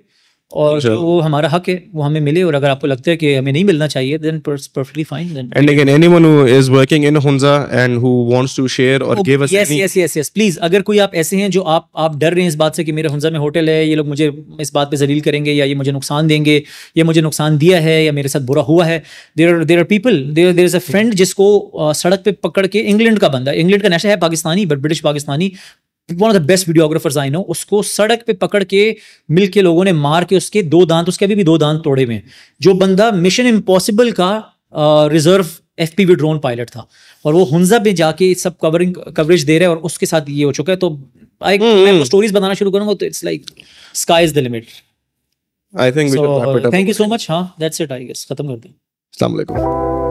और वो हमारा हक है वो हमें मिले। और अगर आपको लगता है कि हमें नहीं मिलना चाहिए, then perfectly fine then. And again, anyone who is working in Hunza and who wants to share or give us yes please, अगर कोई आप ऐसे हैं जो आप डर रहे हैं इस बात से कि मेरे हुंजा में होटल है, ये लोग मुझे इस बात पे जलील करेंगे या ये मुझे नुकसान देंगे या मुझे नुकसान दिया है या मेरे साथ बुरा हुआ है, there are people, there is a friend जिसको सड़क पे पकड़ के, इंग्लैंड का बंदा, इंग्लैंड का नेशनल है, Pakistani but British Pakistani, one of the best videographers I know, उसको सड़क पे पकड़ के मिल के लोगों ने मार के उसके 2 दांत, उसके अभी भी 2 दांत तोड़े हुए। जो बंदा मिशन इम्पॉसिबल का रिजर्व FPV ड्रोन पायलट था और वो हुंजा पे जाके सब कवरेज दे रहा है और उसके साथ ये हो चुका है। तो मैं स्टोरीज बताना शुरू करूंगा तो it's like sky is the limit. I think we should wrap it up. Thank you so much. हाँ, दैट्स इट, आई गेस खत्म करते हैं। अस्सलाम वालेकुम।